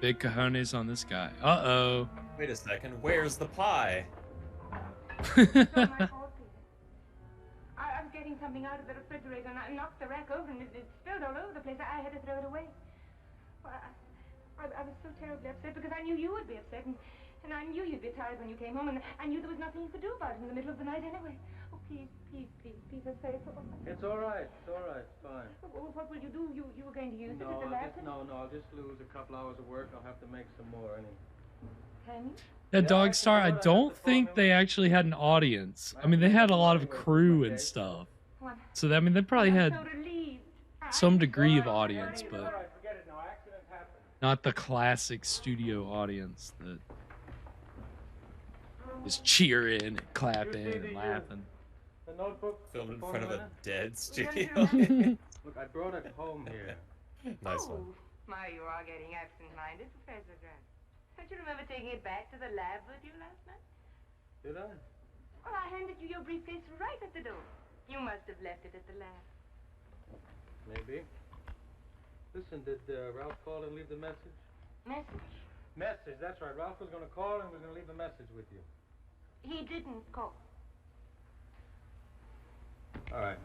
Big cojones on this guy. Uh-oh. Wait a second. Where's the pie? It's not my fault, Peter. I was getting something out of the refrigerator, and I knocked the rack over, and it spilled all over the place. I had to throw it away. Well, I was so terribly upset because I knew you would be upset, and I knew you'd be tired when you came home, and I knew there was nothing you could do about it in the middle of the night anyway. Oh, please, Peter, say it. It's all right. It's all right. It's fine. What will you do? You were going to use it at the lab? No, I'll just lose a couple hours of work. I'll have to make some more anyway. Can you? That Dog Star, I don't think they actually had an audience. I mean, they had a lot of crew and stuff. What? So, I mean, they probably had I'm so relieved. some degree of audience, All but right, forget it. No accidents happen. not the classic studio audience that is cheering and clapping and laughing. The notebook. Filmed in the front of a formula? dead studio. Look, I brought it home here. Nice one. My, you are getting absent-minded, Professor Grant. Don't you remember taking it back to the lab with you last night? Did I? Well, I handed you your briefcase right at the door. You must have left it at the lab. Maybe. Listen, did Ralph call and leave the message? Message? Message, that's right. Ralph was going to call and was going to leave a message with you. He didn't call. All right.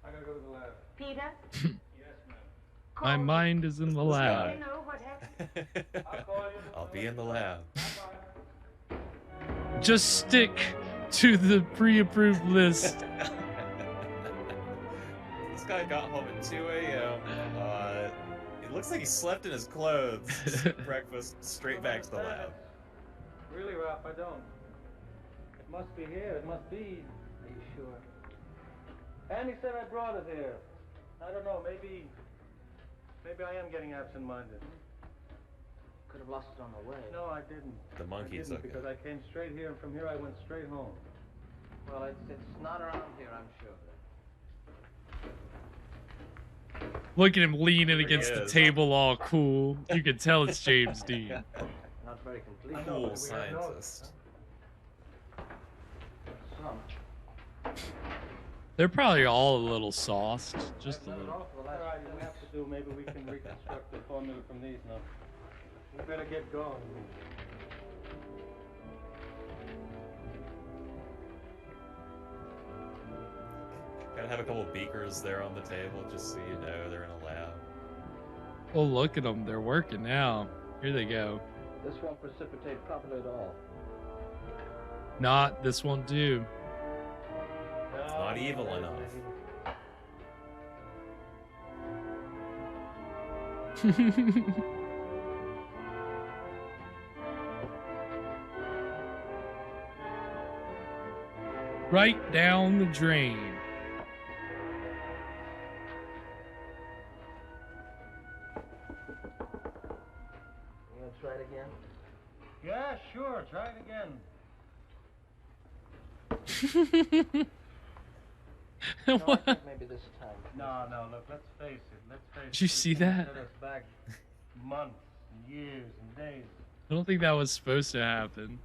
I got to go to the lab. Peter? Yes, ma'am. My Call me. mind is in the Do lab. you know what happened? I'll call you. I'll be in the lab. Bye-bye. Just stick to the pre-approved list. This guy got home at 2 a.m. It looks like he slept in his clothes. Breakfast, straight back to the lab. Really, Ralph, I don't. It must be here. It must be. Are you sure? Andy said I brought it here. I don't know. Maybe I am getting absent-minded. Could have lost it on the way. No, I didn't. The monkey I didn't took it. because I came straight here, and from here I went straight home. Well, it's not around here, I'm sure. Look at him leaning against the is. table all cool. You can tell it's James Dean. Not very complete. I know, Cool but we have scientist. Some. They're probably all a little sauced. Just a That's little. all right, we have to do. Maybe we can reconstruct the formula from these now. We better get going. Gotta have a couple beakers there on the table just so you know they're in a lab. Oh, look at them. They're working now. Here they go. This won't precipitate properly at all. Not. This won't do. It's not evil enough. Right down the drain. You gonna try it again? Yeah, sure. Try it again. No, I What? think maybe this time. No, look, let's face it. Did you see that? Set us back months, and years, and days. I don't think that was supposed to happen.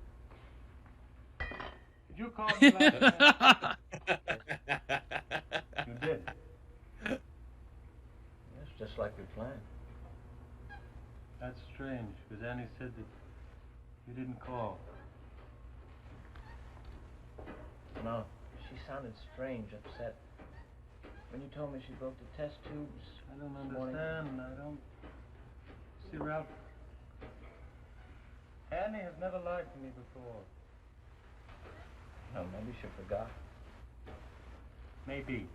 Did you call me last night? You did. It's just like we planned. That's strange, because Annie said that you didn't call. No, she sounded strange, upset. When you told me she broke the test tubes. I don't this morning. understand. I don't... See, Ralph, Annie has never lied to me before. No, maybe she forgot. Maybe.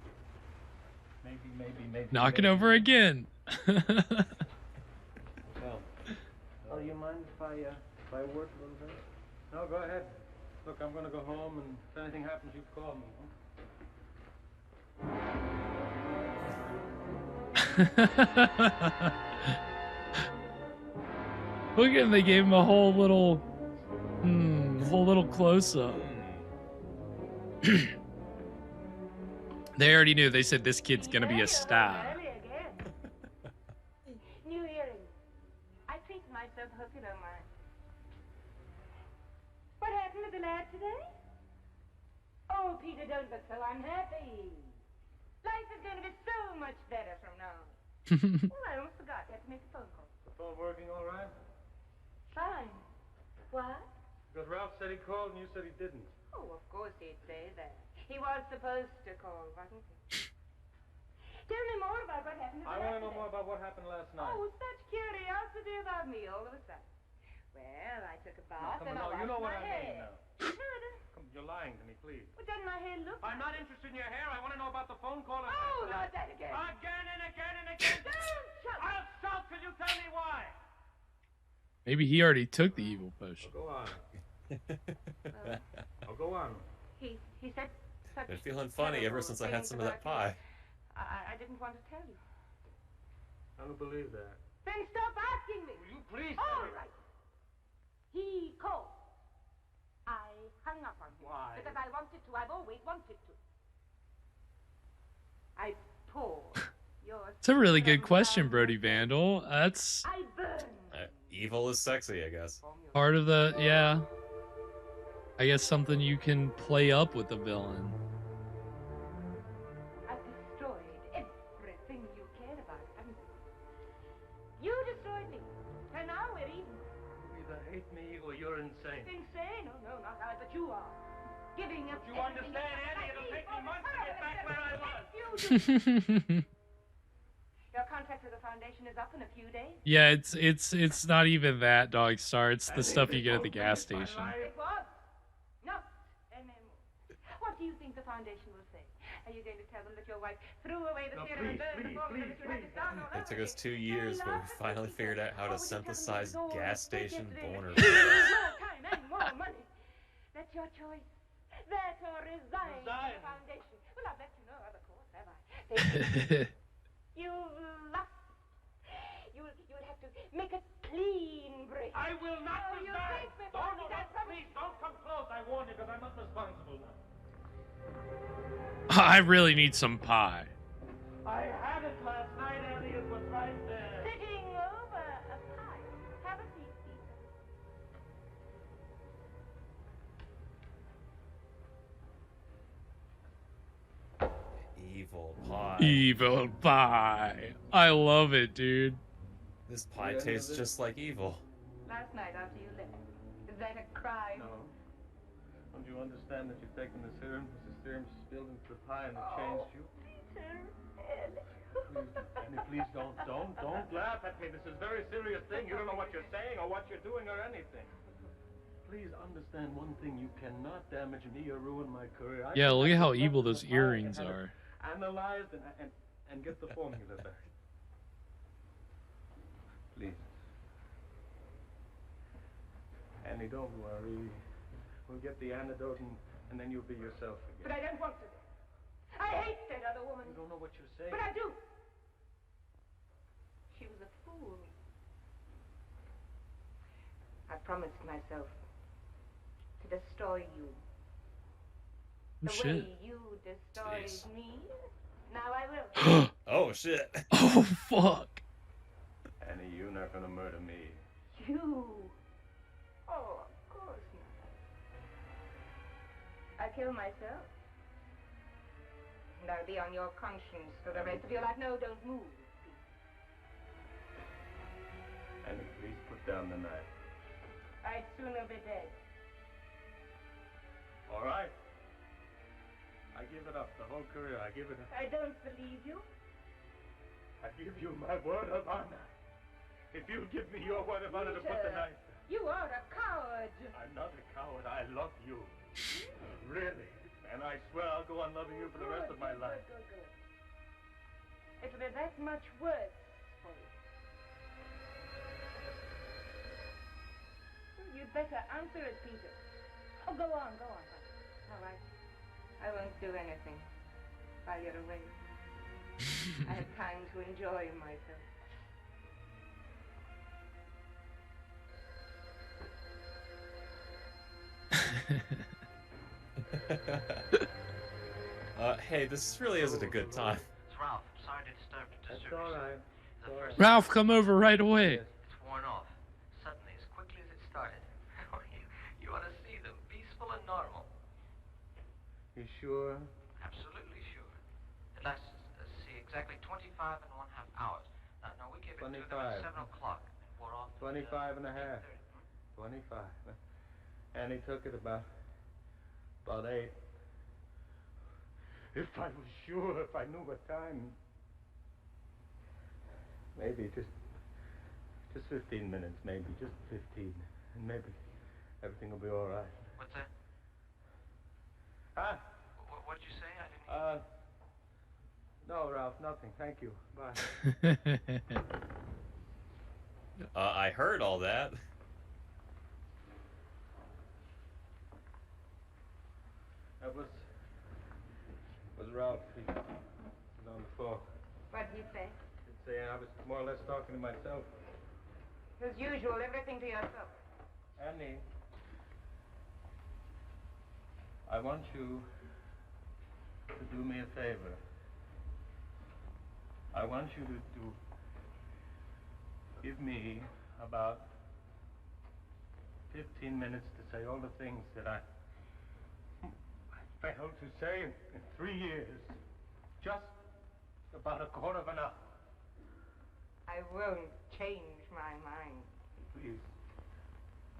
Maybe. Knock it maybe. over again. Well, Oh, you mind if I work a little bit? no, go ahead. Look, I'm going to go home, and if anything happens, you call me. Look at him. They gave him a whole little close up. They already knew. They said this kid's gonna be a star. Early again. New earrings. I treated myself, I hope you don't mind. What happened at the glad today? Oh, Peter, don't look so unhappy. Life is going to be so much better from now on. Oh, I almost forgot. I had to make a phone call. The phone working all right? Fine. What? Because Ralph said he called and you said he didn't. Oh, of course he'd say that. He was supposed to call, wasn't he? Tell me more about what happened I want to know more about what happened last night. Oh, such curiosity about me all of a sudden. Well, I took a bath and I washed you know what my I mean hair. now. No, I don't. Come, you're lying to me, please. Well, doesn't my hair look? I'm not interested in your hair. I want to know about the phone call. Oh, not that again. Again and again and again. Don't shout. I'll shout till you tell me why. Maybe he already took the evil potion. Go on. Go on. He said such Been feeling funny ever terrible since I had things some of that about you. pie. I didn't want to tell you. I don't believe that. Then stop asking me. Will you please All tell me? right. He called. I hung up on him. Why? Because I wanted to. I've always wanted to. I poured your... It's a really good question, Brody Vandal. That's I burned. Evil is sexy, I guess. part of the, yeah. I guess something you can play up with the villain. I've destroyed everything you cared about, haven't you? You destroyed me. And now we're even. You either hate me or you're insane. Insane? Oh, no, not I, but you are. Giving up You everything understand, you Annie? It'll take me months to get back where I was. You do. Your contract with the foundation is up in a few days. Yeah, it's not even that, Dog Star. It's the stuff you get at the gas station. It was. Not anymore. What do you think the foundation will say? Are you going to tell them that your wife threw away the theater and burned the formula that you had to start all It over took us 2 years, but we finally figured out how to synthesize gas station boner. More time and more money. That's your choice. That or resign from the foundation. Well, I've left you no other course, have I? You've lost. You'll have to make a clean break. I will not Oh, you resign. think me, No, Bobby, that's please, don't come close. I warn you, because I'm not responsible now. I really need some pie. I had it last night, Annie. It was right there. Sitting over a pie. Have a seat, Peter. Evil pie. Evil pie. I love it, dude. This pie tastes just like evil. Last night after you left. Is that a crime? No. Don't you understand that you've taken the serum? The serum spilled into the pie and it changed you? Peter. Please, Annie, please don't laugh at me. This is a very serious thing. You don't know what you're saying or what you're doing or anything. Please understand one thing. You cannot damage me or ruin my career. Yeah, look at how evil those earrings are. Analyzed and get the formula back. Please. Annie, don't worry. We'll get the antidote and then you'll be yourself But again. I don't want to. I hate that other woman. You don't know what you're saying. But I do. She was a fool. I promised myself to destroy you. Oh, The shit. way you destroyed Jeez. me. Now I will. Oh shit. Oh, fuck. Annie, you're not gonna murder me. You? Oh, of course not. I kill myself. And I'll be on your conscience for the rest of your life. No, don't move. Annie, please put down the knife. I'd sooner be dead. All right. I give it up. The whole career, I give it up. I don't believe you. I give you my word of honor. If you'll give me your word of honor to put the Peter. knife down. You are a coward. I'm not a coward. I love you. Really. And I swear I'll go on loving you for the rest of my life. Good. It'll be that much worse for you. You'd better answer it, Peter. Oh, go on. All right. I won't do anything while you're away. I have time to enjoy myself. Hey, this really isn't a good time. It's Ralph. Sorry to disturb the That's service. all right. The first Ralph, come over right away. it's worn off. Suddenly, as quickly as it started. You ought to see them, peaceful and You sure? Absolutely sure. It lasts, see, exactly 25 and 1/2 hours. Now we gave it to them 25. at 7 o'clock. And we're off at, 25 and a half. 8:30. 25. And he took it about 8. If I was sure, if I knew what time. Maybe just 15 minutes, maybe. Just 15. And maybe everything will be all right. What's that? Huh? What'd you say? I didn't hear. No, Ralph, nothing. Thank you. Bye. I heard all that. That was Ralph. He was on the phone. What'd he say? He'd say I was more or less talking to myself. As usual, everything to yourself. Annie, I want you to do me a favor. I want you to give me about 15 minutes to say all the things that I failed to say in 3 years. Just about a quarter of an hour. I won't change my mind. Please.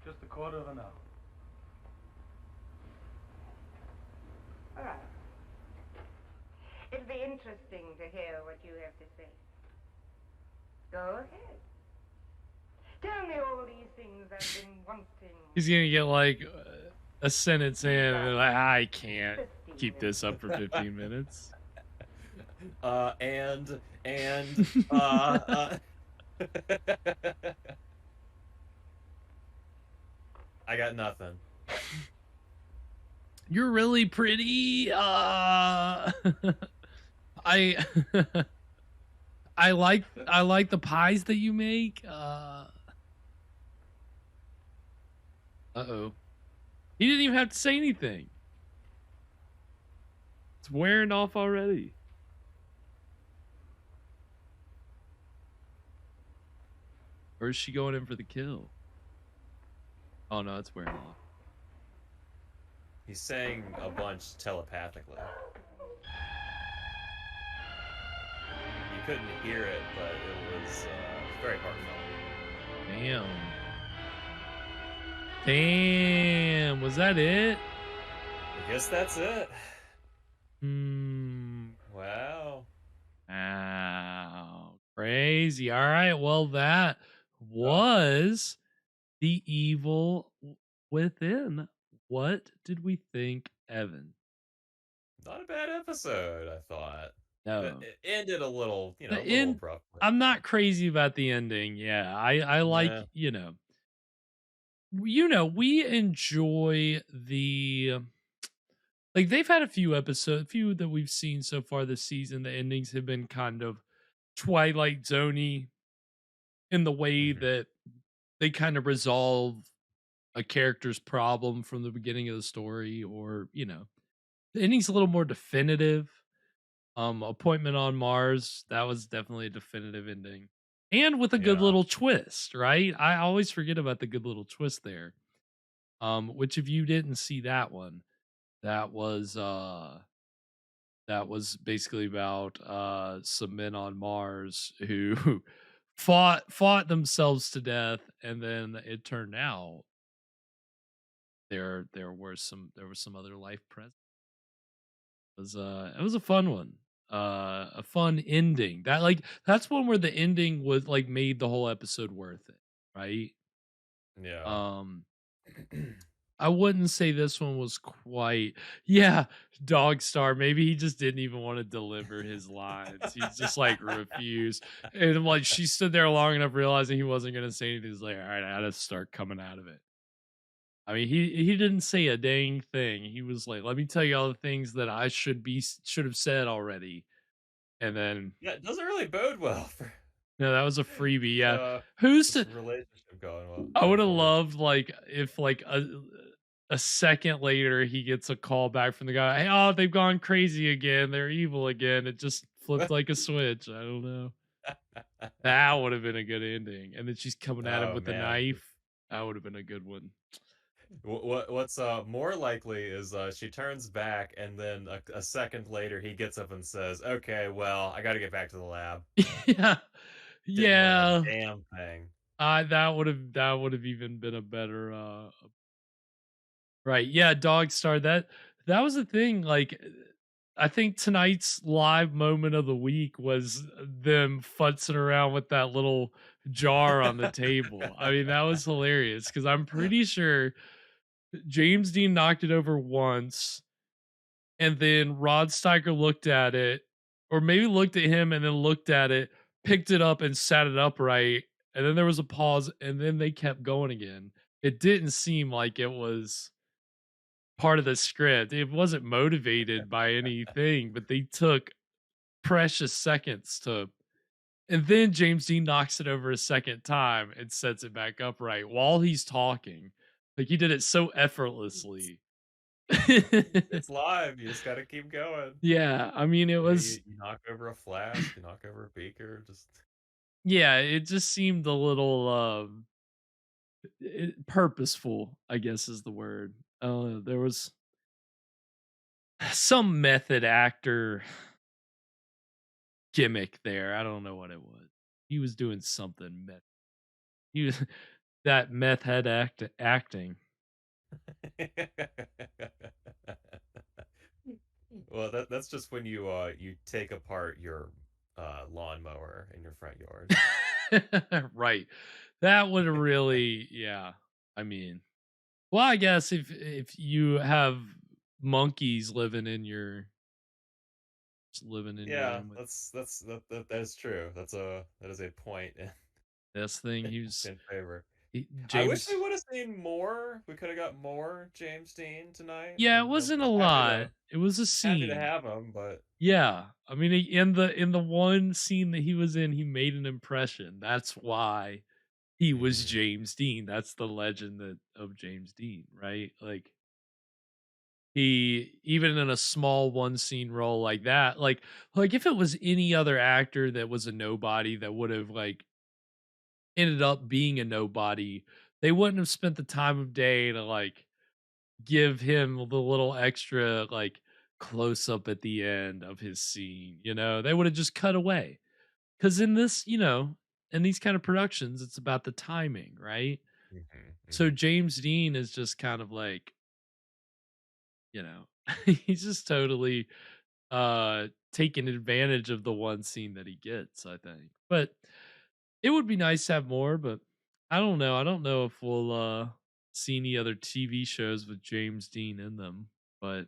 Just a quarter of an hour. All right. It'll be interesting to hear what you have to say. Go ahead. Tell me all these things I've been wanting. He's gonna get like a sentence in, and like, I can't keep this up for 15 minutes. I got nothing. You're really pretty. I I like the pies that you make. Uh-oh. He didn't even have to say anything. It's wearing off already. Or is she going in for the kill? Oh no, it's wearing off. He's saying a bunch telepathically. You couldn't hear it, but it was very heartfelt. Damn. Damn. Was that it? I guess that's it. Wow. Wow. Crazy. All right. Well, that was The Evil Within. What did we think, Evan? Not a bad episode, I thought. No. It ended a little, a The little end- abruptly. I'm not crazy about the ending. Yeah. I like, Yeah. we enjoy the like they've had a few that we've seen so far this season. The endings have been kind of Twilight Zone-y in the way that they kind of resolve a character's problem from the beginning of the story, or the ending's a little more definitive. Appointment on Mars, that was definitely a definitive ending, and with a good little twist, right? I always forget about the good little twist there. Which if you didn't see that one, that was basically about some men on Mars who fought themselves to death, and then it turned out there was some other life present. It was a fun one. A fun ending. That's one where the ending was like made the whole episode worth it, right? Yeah. I wouldn't say this one was quite. Dog Star. Maybe he just didn't even want to deliver his lines. He just like refused. And like she stood there long enough, realizing he wasn't gonna say anything. He's like, all right, I gotta start coming out of it. I mean, he didn't say a dang thing. He was like, let me tell you all the things that I should have said already. And then it doesn't really bode well for. No, that was a freebie. Yeah, who's to relationship going well? I would have loved if a second later he gets a call back from the guy. Hey, they've gone crazy again. They're evil again. It just flipped like a switch. I don't know. That would have been a good ending. And then she's coming at him with a knife. That would have been a good one. What's more likely is she turns back, and then a second later he gets up and says, "Okay, well, I got to get back to the lab." Yeah. Didn't learn a Yeah. damn thing. That would have even been a better right. Yeah, Dog Star. That was the thing. Like, I think tonight's live moment of the week was them futzing around with that little jar on the table. I mean, that was hilarious because I'm pretty sure James Dean knocked it over once, and then Rod Steiger looked at it, or maybe looked at him and then looked at it, picked it up and sat it upright, and then there was a pause, and then they kept going again. It didn't seem like it was part of the script. It wasn't motivated by anything, but they took precious seconds to, and then James Dean knocks it over a second time and sets it back upright while he's talking. Like, he did it so effortlessly. It's live. You just got to keep going. Yeah, I mean, it was, You knock over a flask, you knock over a beaker, just yeah, it just seemed a little purposeful, I guess is the word. There was some method actor gimmick there. I don't know what it was. He was doing something he was that meth head acting. Well, that's just when you take apart your lawnmower in your front yard. Right. That would really, yeah. I mean, well, I guess if you have monkeys living in your Yeah, room with that is true. That is a point this thing, he was in favor. I wish James. we would have seen more. We could have got more James Dean tonight. Yeah, it wasn't a lot. It was a Happy to scene. have him, but Yeah, I mean, in the one scene that he was in, he made an impression. That's why he was mhm. James Dean. That's the legend of James Dean, right? Like, he, even in a small one scene role like that, like if it was any other actor that was a nobody that would have like ended up being a nobody, they wouldn't have spent the time of day to like give him the little extra like close up at the end of his scene. They would have just cut away. Cuz in this, in these kind of productions, it's about the timing, right? Mhm, So mhm. James Dean is just kind of like, you know, he's just totally taking advantage of the one scene that he gets, I think. But it would be nice to have more, but I don't know. I don't know if we'll see any other TV shows with James Dean in them. But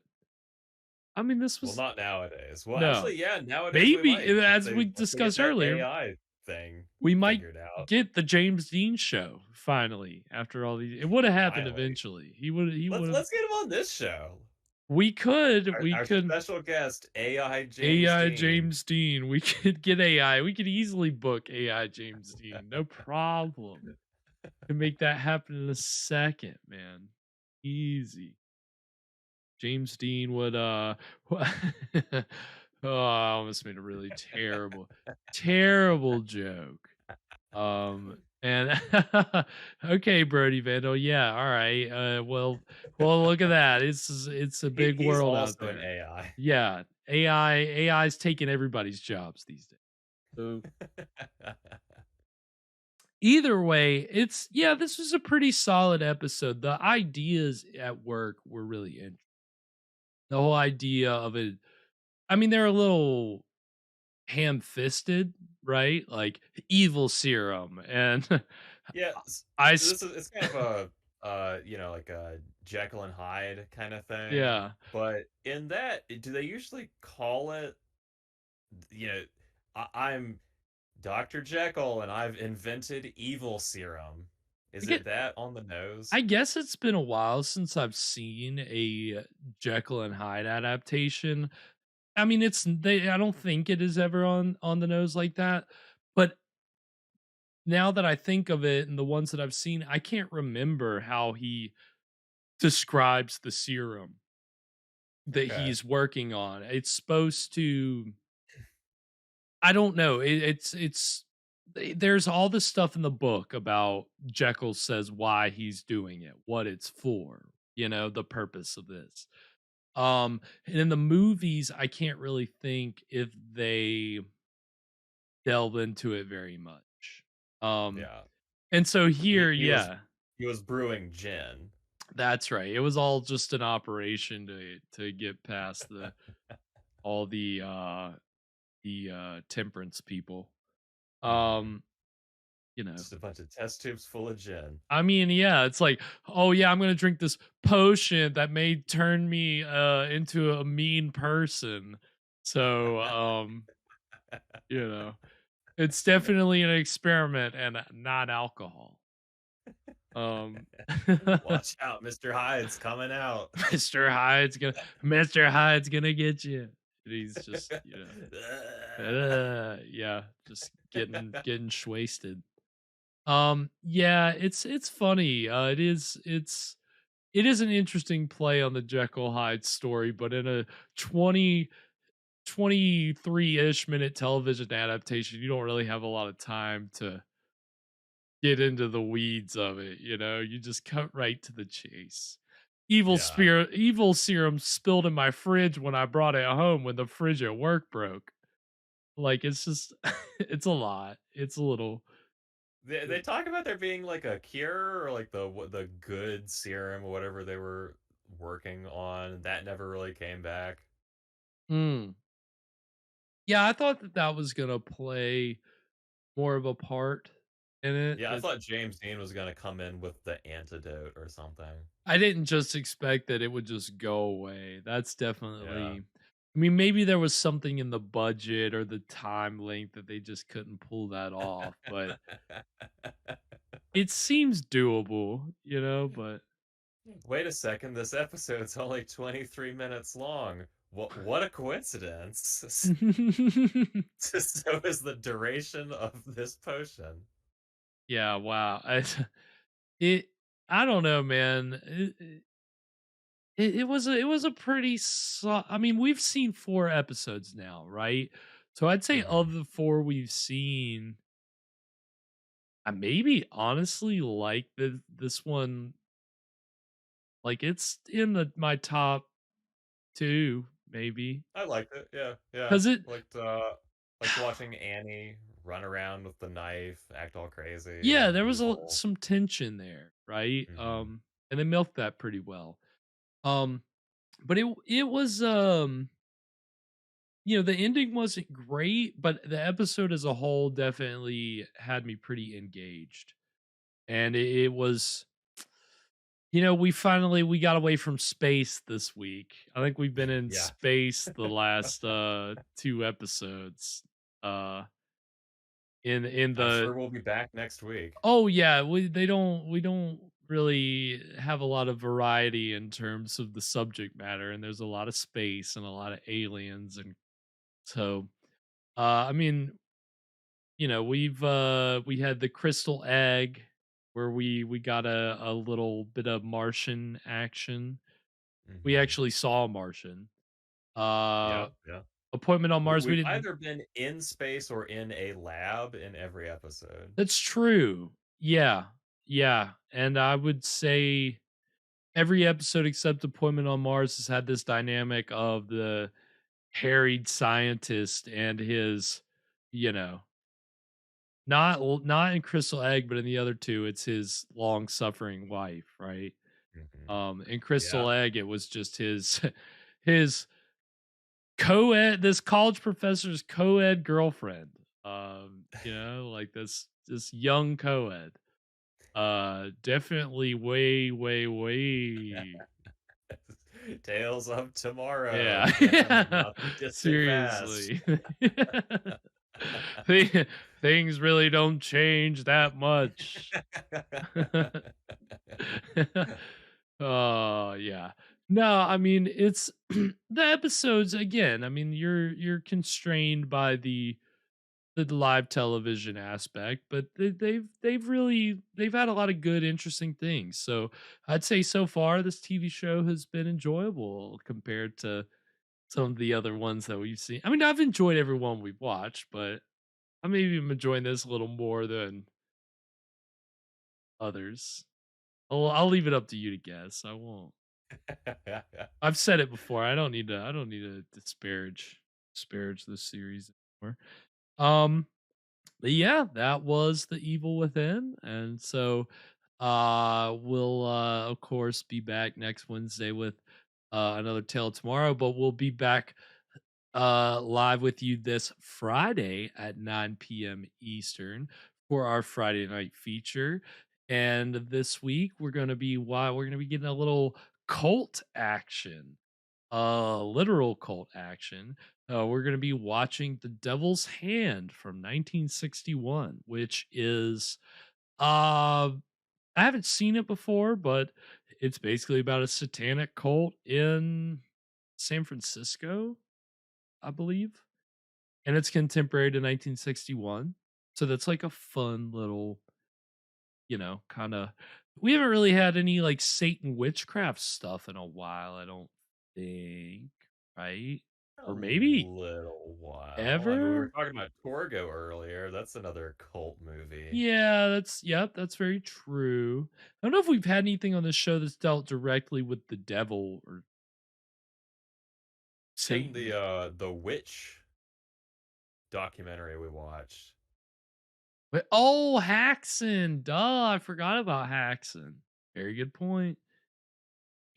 I mean, this Well, was not nowadays. Well, no. actually, yeah, nowadays we Maybe, might as we once they get discussed that earlier, AI thing we might figured out. get the James Dean show finally after all these. It would have happened Finally, eventually. He would have. let's get him on this show. We could we Our could special guest, AI James AI Dean. James Dean. We could get AI. We could easily book AI James Dean. No problem. Can make that happen in a second, man. Easy. James Dean would oh, I almost made a really terrible joke. And okay, Brody Vandal. Yeah, all right. Well, look at that. It's a big He's world out also an there. AI. Yeah, AI's taking everybody's jobs these days. So either way, this was a pretty solid episode. The ideas at work were really interesting. The whole idea of it, I mean, they're a little ham-fisted, right? Like evil serum and Yeah, I this is it's kind of a like a Jekyll and Hyde kind of thing. yeah. But in that, do they usually call it, you know, I'm Dr. Jekyll and I've invented evil serum? I Is get it that on the nose? I guess it's been a while since I've seen a Jekyll and Hyde adaptation. I mean, I don't think it is ever on the nose like that, but now that I think of it and the ones that I've seen, I can't remember how he describes the serum that Okay. he's working on. It's supposed to, I don't know. there's all this stuff in the book about Jekyll says why he's doing it, what it's for, the purpose of this. And in the movies, I can't really think if they delve into it very much. Um, Yeah. and so He here, he was yeah, he was brewing gin. that's right. It was all just an operation to get past all the temperance people. Mhm. Um, you know, Just a bunch of test tubes full of gin. I mean, yeah, it's like, oh yeah, I'm gonna drink this potion that may turn me into a mean person. So you know, it's definitely an experiment and not alcohol. Um Watch out, Mr. Hyde's coming out. Mr. Hyde's gonna get you. And he's just, yeah, just getting wasted. Yeah, it's funny. It is an interesting play on the Jekyll Hyde story, but in a 23-ish minute television adaptation, you don't really have a lot of time to get into the weeds of it, you just cut right to the chase. Yeah. Evil serum spilled in my fridge when I brought it home when the fridge at work broke. Like, it's just it's a lot. It's a little. They talk about there being like a cure or like the good serum or whatever they were working on. That never really came back. Mm. Yeah, I thought that was gonna play more of a part in it. Yeah, I thought James Dean was gonna come in with the antidote or something. I didn't just expect that it would just go away. That's Yeah. definitely. I mean, maybe there was something in the budget or the time length that they just couldn't pull that off, but it seems doable, but Wait a second, this episode's only 23 minutes long. What a coincidence. So is the duration of this potion. yeah, wow. It I don't know, man. It was a pretty I mean, we've seen 4 episodes now, right? So I'd say Mhm. of the 4 we've seen, I maybe honestly like this one. Like, it's in my top 2, maybe. I liked it. Yeah, yeah. 'Cause it Liked watching Annie run around with the knife, act all crazy, yeah, and there was use the whole. some tension there, right? Mhm. And they milked that pretty well. Um, but it was, the ending wasn't great, but the episode as a whole definitely had me pretty engaged. And it was, we got away from space this week. I think we've been in Yeah. space the last 2 episodes. Uh in I'm the sure we'll be back next week. Oh yeah, we don't really have a lot of variety in terms of the subject matter, and there's a lot of space and a lot of aliens, and so I mean, we had the crystal egg where we got a little bit of Martian action. We Mhm. actually saw a Martian. Uh Yeah, yeah. Appointment on Mars, we We've didn't. either been in space or in a lab in every episode. That's true. Yeah. Yeah. And I would say every episode except Appointment on Mars has had this dynamic of the harried scientist and his, you know, not in Crystal Egg, but in the other 2, it's his long suffering wife, right? Mhm. In Yeah. Crystal Egg, it was just his his co-ed this college professor's co-ed girlfriend. Like this young co-ed. Definitely way, way, way. Tales of Tomorrow, Yeah. again, not the distant past. Seriously. Things really don't change that much. Oh, yeah. No, I mean, it's the episodes again, I mean, you're constrained by the live television aspect, but they've had a lot of good, interesting things. So I'd say so far this TV show has been enjoyable compared to some of the other ones that we've seen. I mean, I've enjoyed every one we've watched, but I maybe am enjoying this a little more than others. I'll leave it up to you to guess. I won't. I've said it before. I don't need to disparage this series anymore. But yeah, that was The Evil Within. And so we'll of course be back next Wednesday with another tale tomorrow, but we'll be back live with you this Friday at 9 p.m. Eastern for our Friday night feature. And this week we're gonna be getting a little cult action, literal cult action. We're gonna be watching The Devil's Hand from 1961, which is uh I haven't seen it before, but it's basically about a satanic cult in San Francisco, I believe, and it's contemporary to 1961. So that's like a fun little, kind of. We haven't really had any like Satan witchcraft stuff in a while, I don't think, right? A Or maybe little while. I mean, we were ever. talking about Torgo earlier. That's another cult movie. Yeah, that's very true. I don't know if we've had anything on this show that's dealt directly with the devil or In Satan. the witch documentary we watched. But oh, Haxon, duh, I forgot about Haxon. Very good point.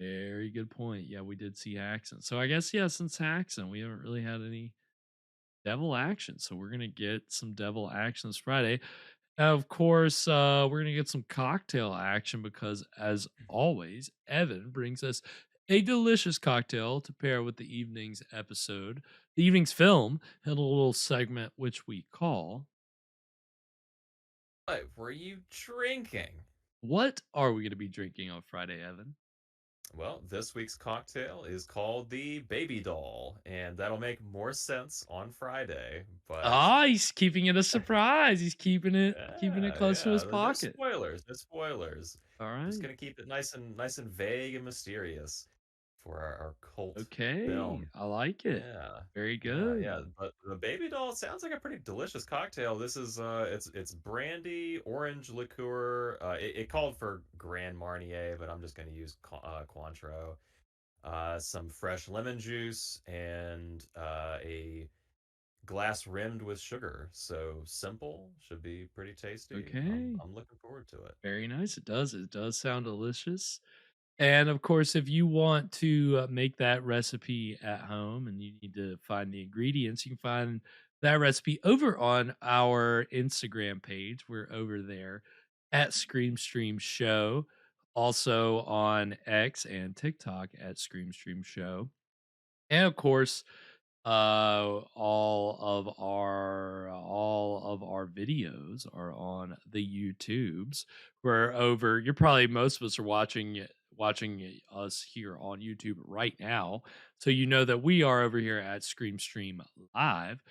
Very good point. Yeah, we did see Haxon. So I guess since Haxon, we haven't really had any devil action. So we're gonna get some devil action this Friday. Of course, we're gonna get some cocktail action because, as always, Evan brings us a delicious cocktail to pair with the evening's episode, the evening's film, and a little segment which we call What were you drinking? "What are we gonna be drinking on Friday, Evan?" Well, this week's cocktail is called the Baby Doll, and that'll make more sense on Friday. But Ah, he's keeping it a surprise. He's keeping it yeah, close to his there's pocket. spoilers. There's spoilers. All Just right. gonna keep it nice and vague and mysterious for our cult Okay. film. I like it. Yeah. Very Yeah, good. yeah. But the Baby Doll sounds like a pretty delicious cocktail. This is it's brandy, orange liqueur. It called for Grand Marnier, but I'm just gonna use Cointreau. Some fresh lemon juice and a glass rimmed with sugar. So simple, should be pretty tasty. Okay. I'm looking forward to it. Very nice. It does. It does sound delicious. And of course, if you want to make that recipe at home and you need to find the ingredients, you can find that recipe over on our Instagram page. We're over there at Scream Stream Show, also on X and TikTok at Scream Stream Show. And of course, all of our videos are on the YouTubes. You're probably, most of us are watching us here on YouTube right now, so you know that we are over here at Scream Stream Live.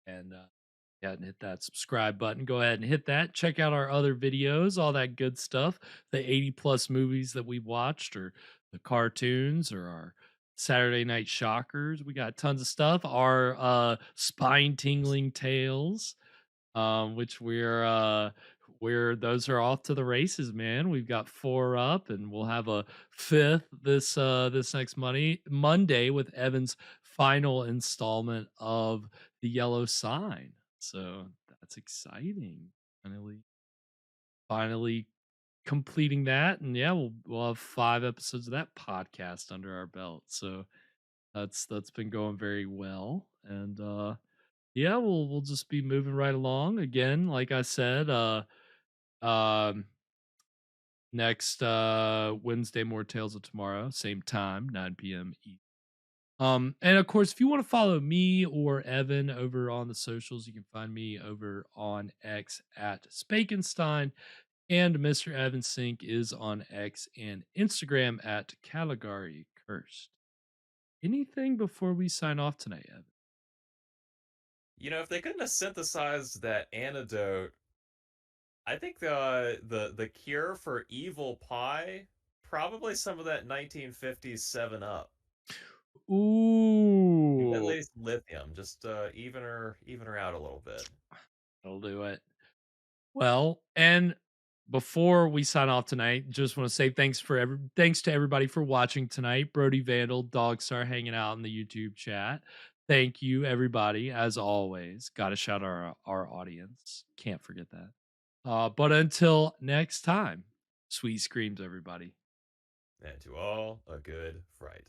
And go ahead and hit that subscribe button. Go ahead and hit that. Check out our other videos, all that good stuff. The 80 plus movies that we've watched, or the cartoons, or our Saturday night shockers. We got tons of stuff. Our spine tingling tales, which we're those are off to the races, man. We've got 4 up, and we'll have a 5th this next Monday with Evan's final installment of The Yellow Sign. So that's exciting. Finally completing that, and yeah, we'll have 5 episodes of that podcast under our belt. So that's been going very well, and yeah, we'll just be moving right along. Again, like I said, um next Wednesday, more Tales of Tomorrow, same time, 9 p.m. And of course, if you want to follow me or Evan over on the socials, you can find me over on X at Spakenstein, and Mr. Evan Sink is on X and Instagram at Caligari Cursed. Anything before we sign off tonight, Evan? If they couldn't have synthesized that antidote, I think the cure for evil pie, probably some of that 1950s 7 Up. At Ooh. least lithium, just even her out a little bit. That'll do it. Well, and before we sign off tonight, just want to say thanks to everybody for watching tonight. Brody Vandal, Dogstar hanging out in the YouTube chat. Thank you, everybody, as always. Gotta shout our audience. Can't forget that. But until next time, sweet screams, everybody. And to all, a good fright.